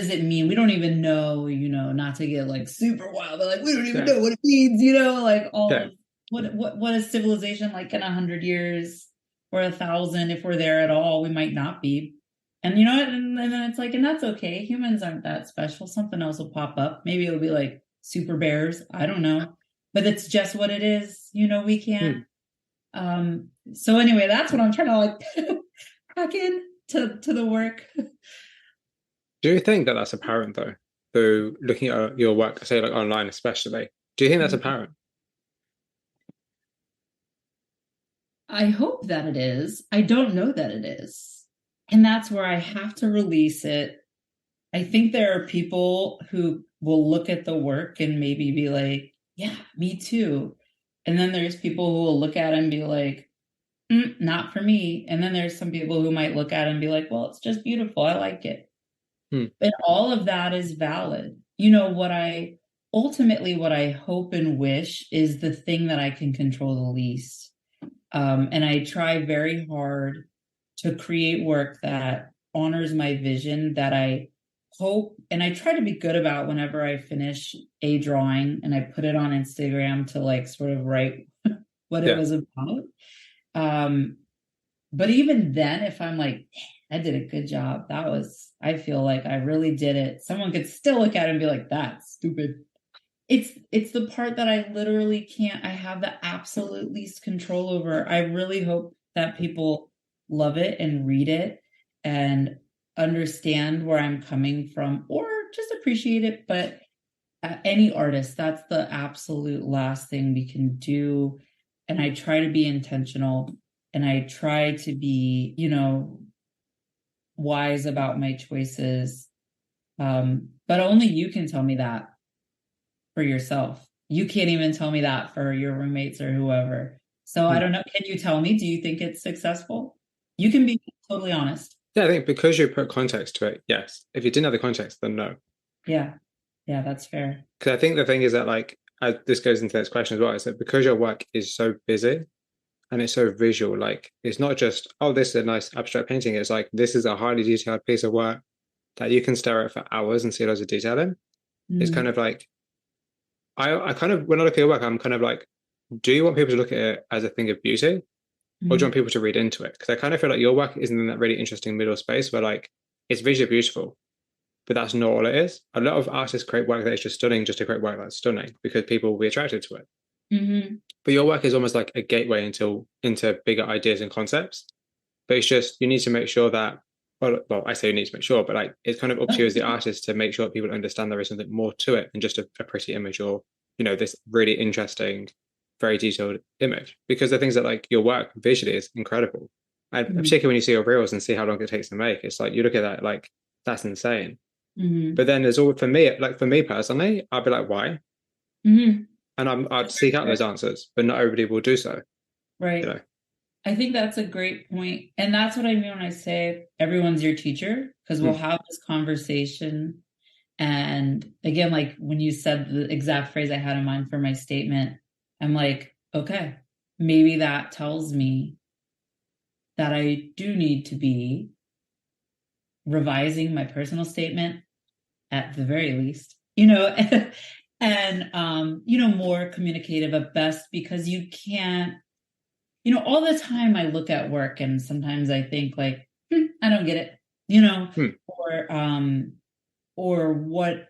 it mean? We don't even know, not to get like super wild, but like, we don't even know what it means, like all of what is civilization like in 100 years or 1,000, if we're there at all. We might not be. And you know what? And then it's like, and that's okay. Humans aren't that special. Something else will pop up. Maybe it'll be like super bears. I don't know. But it's just what it is. We can't. So anyway, that's what I'm trying to like pack in to the work. Do you think that that's apparent though? Through looking at your work, say like online especially, do you think that's apparent? I hope that it is. I don't know that it is. And that's where I have to release it. I think there are people who will look at the work and maybe be like, yeah, me too. And then there's people who will look at it and be like, not for me. And then there's some people who might look at it and be like, well, it's just beautiful. I like it. And all of that is valid. What I hope and wish is the thing that I can control the least. And I try very hard to create work that honors my vision, that I hope, and I try to be good about whenever I finish a drawing and I put it on Instagram to like sort of write what it was about. But even then, if I'm like, I did a good job, I feel like I really did it. Someone could still look at it and be like, that's stupid. It's the part that I literally can't, I have the absolute least control over. I really hope that people love it and read it and understand where I'm coming from, or just appreciate it. But any artist, that's the absolute last thing we can do. And I try to be intentional, and I try to be, wise about my choices. But only you can tell me that for yourself. You can't even tell me that for your roommates or whoever. So I don't know. Can you tell me, do you think it's successful? You can be totally honest. Yeah, I think because you put context to it, yes. If you didn't have the context, then no. Yeah, that's fair. Because I think the thing is that like, this goes into this question as well, is that because your work is so busy and it's so visual, like it's not just, oh, this is a nice abstract painting. It's like, this is a highly detailed piece of work that you can stare at for hours and see loads of detail in. It's kind of like, I kind of, when I look at your work, I'm kind of like, do you want people to look at it as a thing of beauty? Or do you want people to read into it? Because I kind of feel like your work isn't in that really interesting middle space where like, it's visually beautiful, but that's not all it is. A lot of artists create work that is just stunning, just to create work that's stunning because people will be attracted to it. But your work is almost like a gateway into bigger ideas and concepts. But it's just, you need to make sure that, well, I say you need to make sure, but like it's kind of up to you as the artist to make sure that people understand there is something more to it than just a pretty image or, this really interesting, very detailed image. Because the things that like your work visually is incredible. And particularly when you see your reels and see how long it takes to make, it's like you look at that, like that's insane. But then there's all for me personally, I'd be like, why? And I'd seek out those answers, but not everybody will do so. Right. I think that's a great point. And that's what I mean when I say everyone's your teacher, because we'll have this conversation. And again, like when you said the exact phrase I had in mind for my statement, I'm like, okay, maybe that tells me that I do need to be revising my personal statement at the very least, and more communicative at best, because you can't, all the time I look at work and sometimes I think like, I don't get it, Hmm. or what,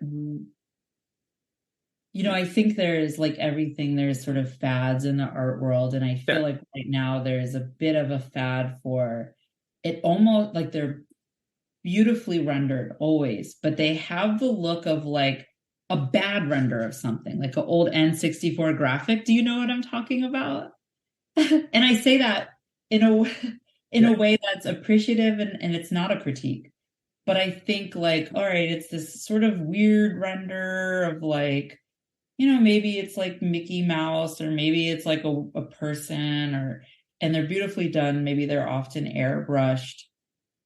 I think there's like everything, there's sort of fads in the art world. And I feel Yeah. like right now there's a bit of a fad for it, almost like they're beautifully rendered always, but they have the look of like a bad render of something, like an old N64 graphic. Do you know what I'm talking about? And I say that in a in a Yeah. way that's appreciative, and it's not a critique. But I think like, all right, it's this sort of weird render of like, maybe it's like Mickey Mouse, or maybe it's like a person, and they're beautifully done. Maybe they're often airbrushed.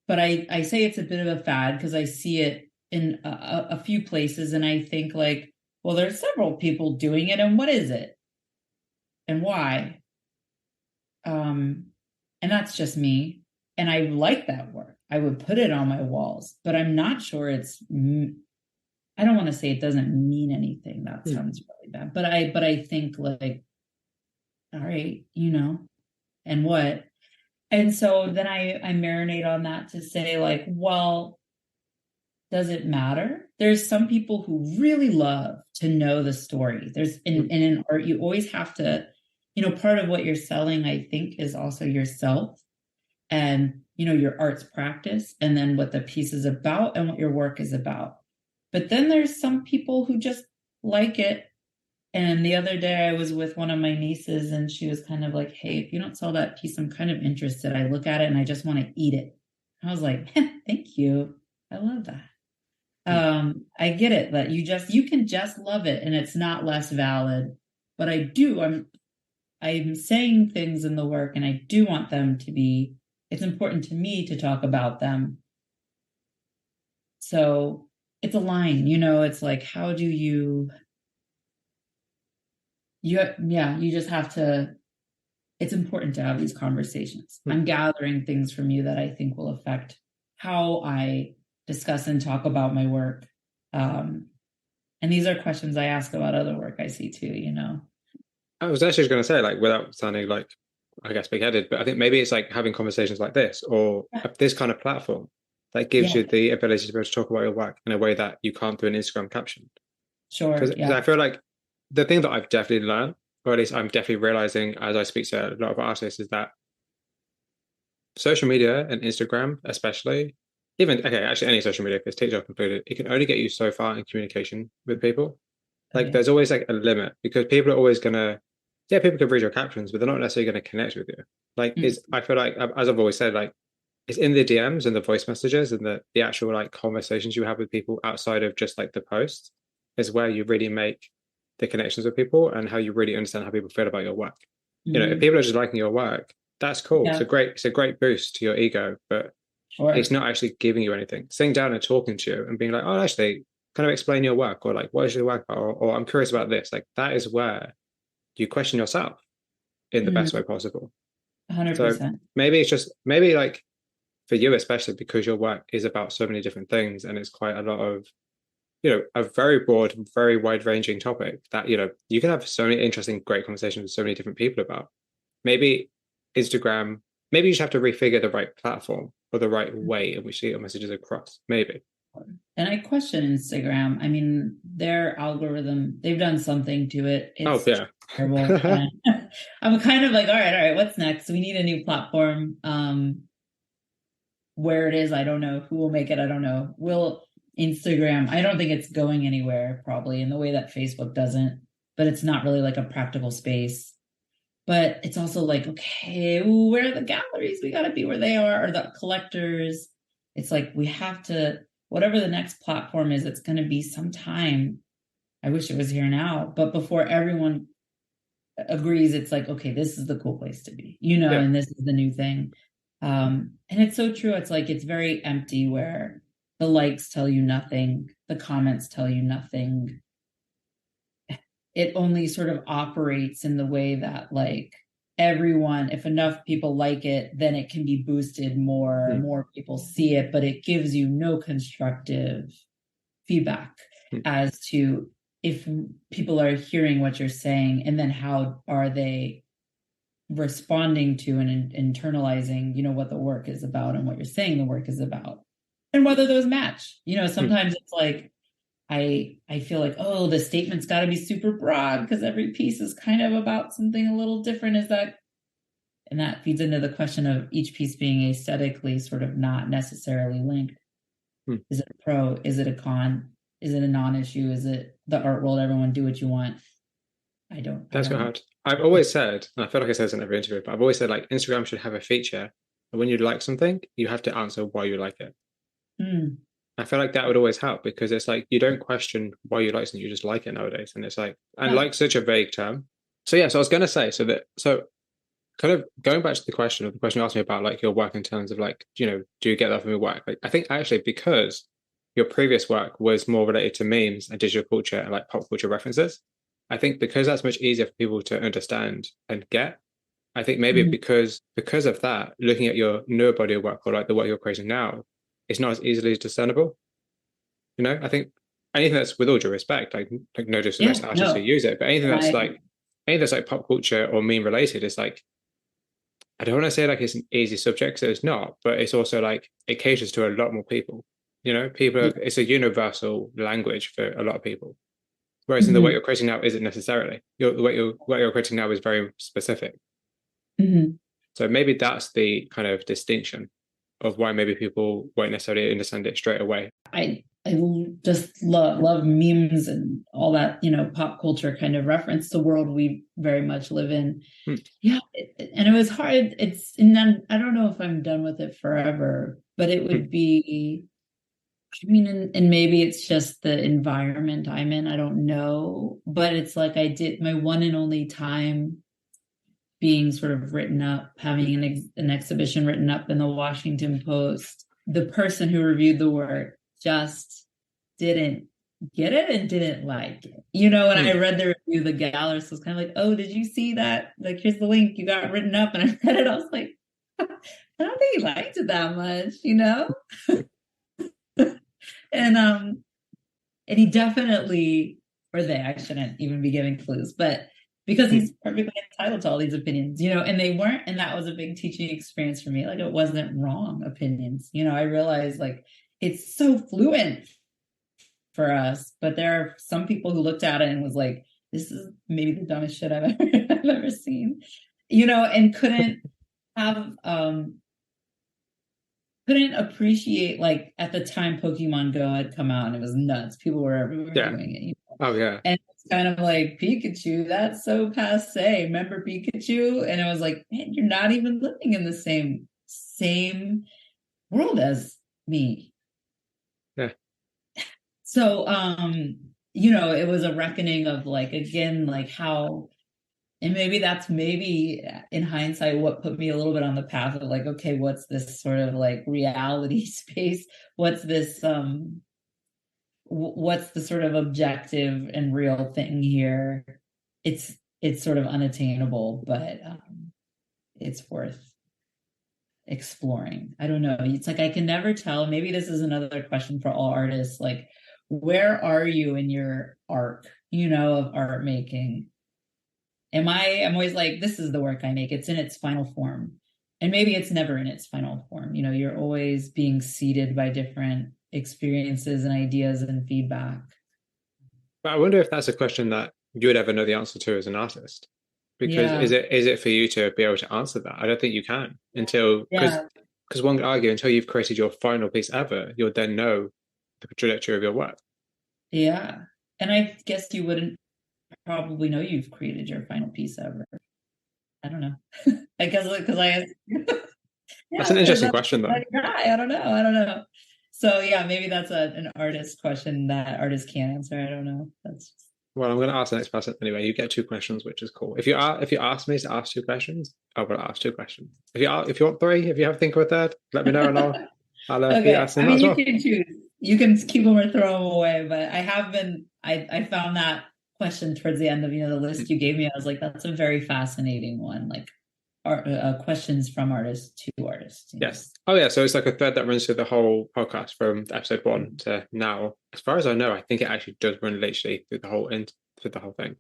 But I say it's a bit of a fad because I see it in a few places, and I think like, well, there's several people doing it, and what is it? And why? And that's just me. And I like that work. I would put it on my walls, but I'm not sure I don't want to say it doesn't mean anything. That Hmm. sounds really bad. But I think like, all right, and what? And so then I marinate on that to say like, well, does it matter? There's some people who really love to know the story. There's Hmm. in art, you always have to, part of what you're selling, I think, is also yourself, and your art's practice, and then what the piece is about and what your work is about. But then there's some people who just like it. And the other day I was with one of my nieces, and she was kind of like, hey, if you don't sell that piece, I'm kind of interested. I look at it and I just want to eat it. I was like, thank you. I love that. Hmm. I get it that you can just love it and it's not less valid. But I'm saying things in the work, and I do want them to be, it's important to me to talk about them. So it's a line, it's like, how do you just have to, it's important to have these conversations. Hmm. I'm gathering things from you that I think will affect how I discuss and talk about my work. And these are questions I ask about other work I see too. I was actually going to say, like, without sounding like, I guess, big-headed, but I think maybe it's like having conversations like this or this kind of platform that gives Yeah, you the ability to be able to talk about your work in a way that you can't do an Instagram caption. sure. Because Yeah. I feel like the thing that I've definitely learned, or at least I'm definitely realizing as I speak to a lot of artists, is that social media and Instagram, especially, even okay, actually any social media, because TikTok included, it can only get you so far in communication with people. Oh, Like yeah. there's always like a limit because people are always gonna, yeah, people can read your captions, but they're not necessarily gonna connect with you. Like Mm, it's, I feel like as I've always said, like it's in the DMs and the voice messages and the actual like conversations you have with people outside of just like the post is where you really make the connections with people and how you really understand how people feel about your work. You know, if mhm. people are just liking your work, that's cool. Yeah, It's a great boost to your ego, but it's sure. not actually giving you anything. Sitting down and talking to you and being like, oh, actually, kind of explain your work, or like, what is your work about? Or I'm curious about this. Like, that is where you question yourself in the best way Mhm. possible. So 100%. maybe it's just, maybe like for you, especially because your work is about so many different things and it's quite a lot of, a very broad, very wide ranging topic that, you can have so many interesting, great conversations with so many different people about. Maybe Instagram, maybe you just have to refigure the right platform or the right way in which you get your messages across. Maybe. And I question Instagram. I mean, their algorithm, they've done something to it. Oh, It's yeah. terrible. And I'm kind of like, all right, what's next? We need a new platform. Where it is, I don't know. Who will make it? I don't know. Will Instagram, I don't think it's going anywhere, probably, in the way that Facebook doesn't, but it's not really like a practical space. But it's also like, okay, ooh, where are the galleries? We got to be where they are, or the collectors. It's like we have to, whatever the next platform is, it's going to be sometime. I wish it was here now, but before everyone agrees, it's like, okay, this is the cool place to be, Yeah. and this is the new thing. And it's so true. It's like it's very empty, where the likes tell you nothing, the comments tell you nothing. It only sort of operates in the way that like everyone, if enough people like it, then it can be boosted Mm, more people see it, but it gives you no constructive feedback mm, as to if people are hearing what you're saying, and then how are they responding to and internalizing, what the work is about and what you're saying the work is about, and whether those match. Hmm. Sometimes it's like I feel like, oh, the statement's got to be super broad because every piece is kind of about something a little different. And that feeds into the question of each piece being aesthetically sort of not necessarily linked. Hmm. Is it a pro? Is it a con? Is it a non-issue? Is it the art world? Everyone do what you want. I That's don't quite know. hard. I've always said, and I feel like I said this in every interview, but I've always said like Instagram should have a feature, and when you like something, you have to answer why you like it. Hmm. I feel like that would always help because it's like you don't question why you like something, you just like it nowadays. And it's like, and Yeah. like such a vague term. So yeah, so I was gonna say, so kind of going back to the question of the question you asked me about like your work in terms of like, do you get that from your work? Like I think actually because your previous work was more related to memes and digital culture and like pop culture references, I think because that's much easier for people to understand and get, I think maybe Mhm. because of that, looking at your newer body of work or like the work you're creating now, it's not as easily discernible. I think anything that's with all due respect, like no Yeah. disrespect to artists who No. use it, but And I. anything that's like pop culture or meme related is like I don't want to say like it's an easy subject, so it's not, but it's also like it caters to a lot more people. Yeah. It's a universal language for a lot of people. Whereas in the way Mhm. you're creating now isn't necessarily. What you're creating now is very specific. Mhm. So maybe that's the kind of distinction of why maybe people won't necessarily understand it straight away. I just love memes and all that, pop culture kind of reference the world we very much live in. Hmm. Yeah, and it was hard. And then I don't know if I'm done with it forever, but it Hmm. would be, I mean, and maybe it's just the environment I'm in. I don't know, but it's like I did my one and only time being sort of written up, having an exhibition written up in the Washington Post. The person who reviewed the work just didn't get it and didn't like it. When I Hmm. read the review, the gallerist was kind of like, "Oh, did you see that? Like, here's the link. You got written up." And I read it. I was like, "I don't think he liked it that much." And and he definitely, or they, I shouldn't even be giving clues, but because Hmm. he's perfectly entitled to all these opinions, and they weren't, and that was a big teaching experience for me. Like, it wasn't wrong opinions. I realized like it's so fluent for us, but there are some people who looked at it and was like, this is maybe the dumbest shit I've ever seen, and have um couldn't appreciate, like, at the time Pokemon Go had come out and it was nuts. People were everywhere Yeah. doing it. Oh yeah. And it's kind of like, Pikachu, that's so passe. Remember Pikachu? And it was like, man, you're not even living in the same world as me. Yeah. So it was a reckoning of, like, again, like how, and maybe that's, maybe in hindsight, what put me a little bit on the path of like, okay, what's this sort of like reality space? What's this what's the sort of objective and real thing here? It's sort of unattainable, but it's worth exploring. I don't know. It's like I can never tell. Maybe this is another question for all artists. Like, where are you in your arc, of art making? I'm always like, this is the work I make. It's in its final form. And maybe it's never in its final form. You're always being seeded by different experiences and ideas and feedback. But I wonder if that's a question that you would ever know the answer to as an artist. Because Yeah. is it for you to be able to answer that? I don't think you can until Yeah. because one could argue until you've created your final piece ever, you'll then know the trajectory of your work. Yeah. And I guess you wouldn't probably know you've created your final piece ever. I don't know. I guess because That's yeah, an because interesting that's question though. my guy. I don't know. I don't know. So yeah, maybe that's an artist question that artists can't answer. I don't know. That's just, Well, I'm going to ask the next person anyway. You get two questions, which is cool. If you ask me to ask two questions, I will ask two questions. If you want three, if you have to think of a third, let me know and I'll keep okay. I asking that mean, as you well. can choose. You can keep them or throw them away. But I found that question towards the end of the list you gave me. I was like, that's a very fascinating one. Like, questions from artists to artists. Yes. Oh, yeah. So it's like a thread that runs through the whole podcast from episode one to now. As far as I know, I think it actually does run literally through the whole thing.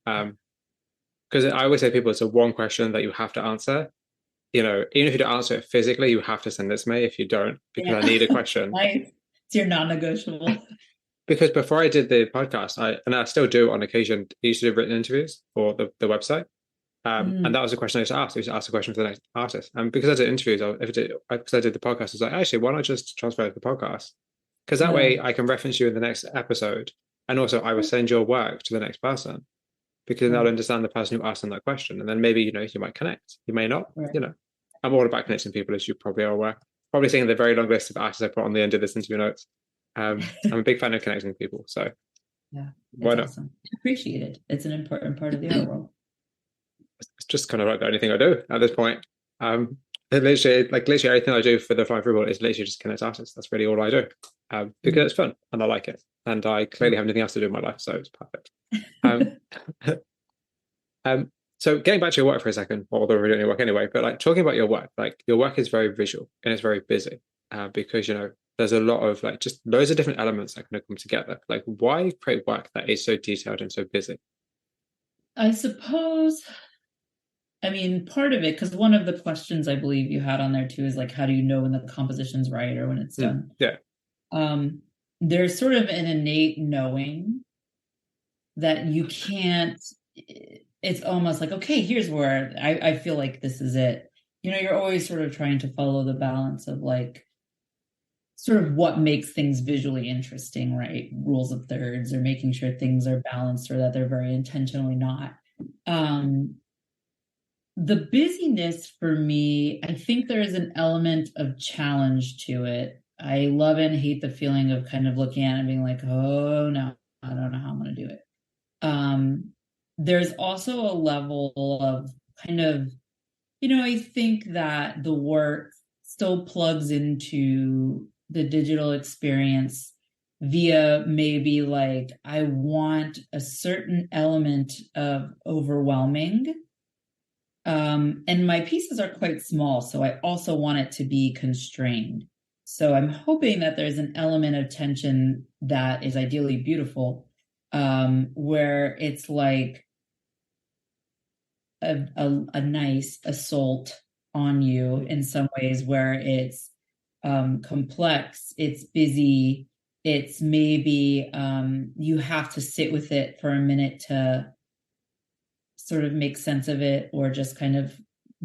Because I always say to people, it's a one question that you have to answer. Even if you don't answer it physically, you have to send it to me. If you don't, because I need a question. Nice. It's your non-negotiable. Because before I did the podcast, I still do on occasion, I used to do written interviews for the website. And that was a question I used to ask. I used to ask a question for the next artist. And because I did interviews, because I did the podcast, I was like, actually, why not just transfer to the podcast? Because that way I can reference you in the next episode. And also I will send your work to the next person because they'll understand the person who asked them that question. And then maybe, you might connect. You may not, I'm all about connecting people, as you probably are aware. Probably seeing the very long list of artists I put on the end of this interview notes. I'm a big fan of connecting with people. So yeah, why not? Awesome. Appreciate it. It's an important part of the art world. It's just kind of like the only thing I do at this point. Literally everything I do for the Flying Frugal is literally just connect artists. That's really all I do, because it's fun and I like it, and I clearly have nothing else to do in my life, so it's perfect. So getting back to your work for a second, although we're doing your work anyway, but like talking about your work is very visual and it's very busy, because there's a lot of just loads of different elements that kind of come together. Like, why create work that is so detailed and so busy? I suppose. I mean, part of it, because one of the questions I believe you had on there too is like, how do you know when the composition's right or when it's done? Yeah. There's sort of an innate knowing that you can't, it's almost like, okay, here's where I feel like this is it. You're always sort of trying to follow the balance of sort of what makes things visually interesting, right? Rules of thirds, or making sure things are balanced or that they're very intentionally not. The busyness for me, I think there is an element of challenge to it. I love and hate the feeling of kind of looking at it and being like, oh no, I don't know how I'm going to do it. There's also a level of kind of, I think that the work still plugs into the digital experience via maybe I want a certain element of overwhelming. And my pieces are quite small, so I also want it to be constrained. So I'm hoping that there's an element of tension that is ideally beautiful, where it's like a nice assault on you in some ways, where it's complex, it's busy, it's maybe you have to sit with it for a minute to sort of make sense of it, or just kind of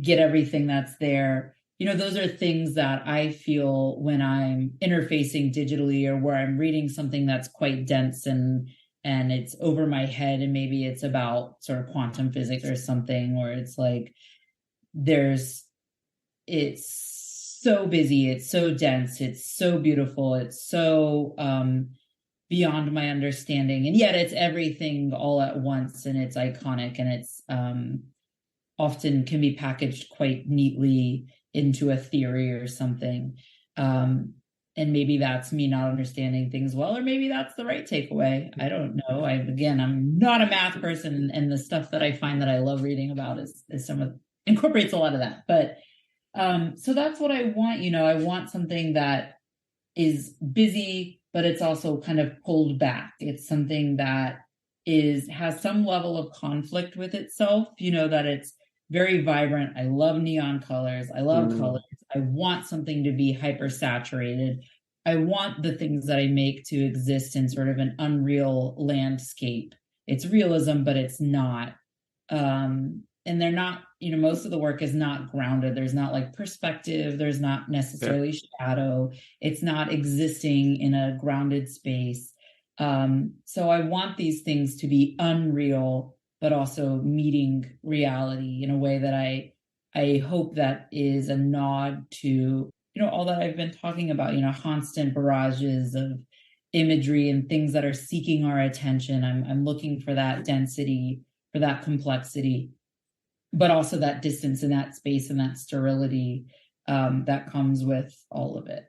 get everything that's there. Those are things that I feel when I'm interfacing digitally, or where I'm reading something that's quite dense and it's over my head, and maybe it's about sort of quantum physics or something, or it's like it's so busy, it's so dense, it's so beautiful, it's so beyond my understanding, and yet it's everything all at once, and it's iconic, and it's often can be packaged quite neatly into a theory or something. And maybe that's me not understanding things well, or maybe that's the right takeaway. I don't know. I'm not a math person, and the stuff that I find that I love reading about is incorporates a lot of that. But so that's what I want. I want something that is busy, but it's also kind of pulled back. It's something that has some level of conflict with itself, that it's very vibrant. I love neon colors. I love colors. I want something to be hyper saturated. I want the things that I make to exist in sort of an unreal landscape. It's realism, but it's not. And they're not, most of the work is not grounded. There's not perspective. There's not necessarily shadow. It's not existing in a grounded space. So I want these things to be unreal, but also meeting reality in a way that I hope that is a nod to, all that I've been talking about, constant barrages of imagery and things that are seeking our attention. I'm looking for that density, for that complexity, but also that distance and that space and that sterility that comes with all of it.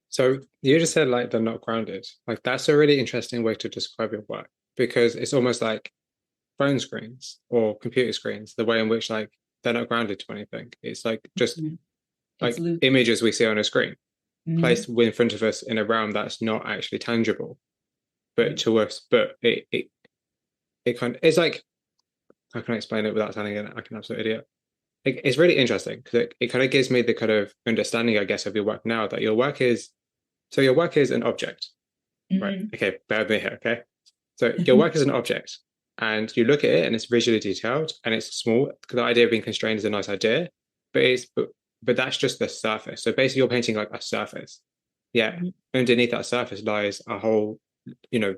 So you just said they're not grounded. That's a really interesting way to describe your work, because it's almost like phone screens or computer screens, the way in which like they're not grounded to anything. It's like just like images we see on a screen placed in front of us in a realm that's not actually tangible, but to us, but it kind of, it's like, how can I explain it without sounding like an absolute idiot? It's really interesting because it kind of gives me the kind of understanding, I guess, of your work now, that your work is an object, right? Okay, bear with me here, okay? So your work is an object, and you look at it and it's visually detailed and it's small, because the idea of being constrained is a nice idea, but that's just the surface. So basically you're painting like a surface. Yeah. Underneath that surface lies a whole, I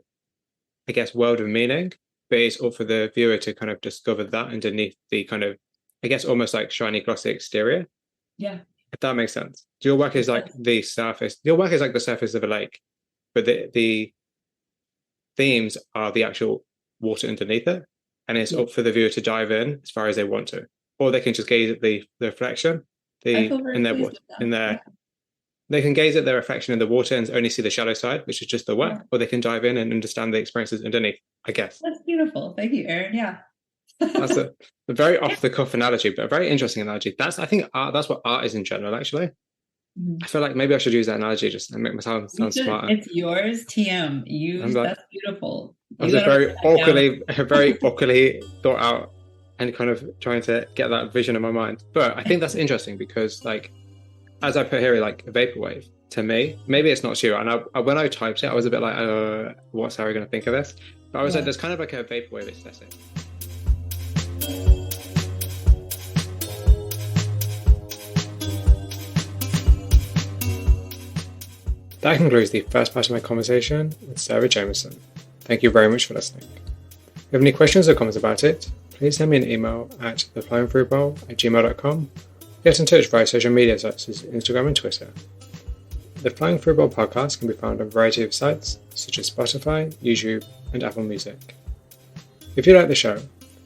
guess, world of meaning, but it's all for the viewer to kind of discover that underneath the kind of, I guess, almost like shiny, glossy exterior. Yeah. If that makes sense. Your work is like the surface. Your work is like the surface of a lake, but the themes are the actual water underneath it, and it's up for the viewer to dive in as far as they want to, or they can just gaze at the reflection in their water in their. They can gaze at their reflection in the water and only see the shallow side, which is just the work, or they can dive in and understand the experiences underneath, I guess. That's beautiful. Thank you, Aaron. Yeah. That's a very off-the-cuff analogy, but a very interesting analogy. I think art, that's what art is in general, actually. I feel like maybe I should use that analogy just and make myself sound smarter. It's yours, TM. That's beautiful. That's a very awkwardly thought out and kind of trying to get that vision in my mind. But I think that's interesting because, like, as I put here, like, a vaporwave, to me, maybe it's not to you. And when I typed it, I was a bit like, what's Sarah going to think of this? But I was like, there's kind of like a vaporwave aesthetic. That concludes the first part of my conversation with Sarah Jamison. Thank you very much for listening. If you have any questions or comments about it, please send me an email at theflyingfruitbowl@gmail.com. Get in touch via social media sites as Instagram and Twitter. The Flying Fruit Bowl podcast can be found on a variety of sites such as Spotify, YouTube, and Apple Music. If you like the show,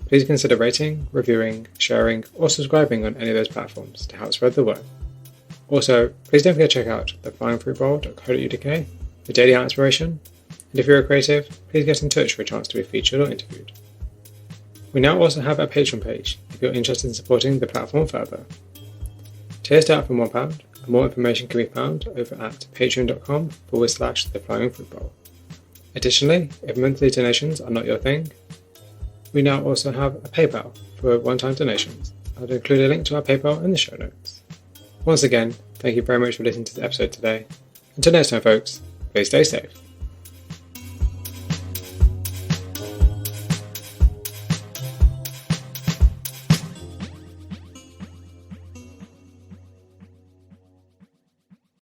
please consider rating, reviewing, sharing, or subscribing on any of those platforms to help spread the word. Also, please don't forget to check out theflyingfruitbowl.co.uk for daily art inspiration, and if you're a creative, please get in touch for a chance to be featured or interviewed. We now also have a Patreon page if you're interested in supporting the platform further. Tiers start from £1, and more information can be found over at patreon.com/theflyingfruitbowl. Additionally, if monthly donations are not your thing, we now also have a PayPal for one-time donations. I'll include a link to our PayPal in the show notes. Once again, thank you very much for listening to the episode today. Until next time, folks, please stay safe.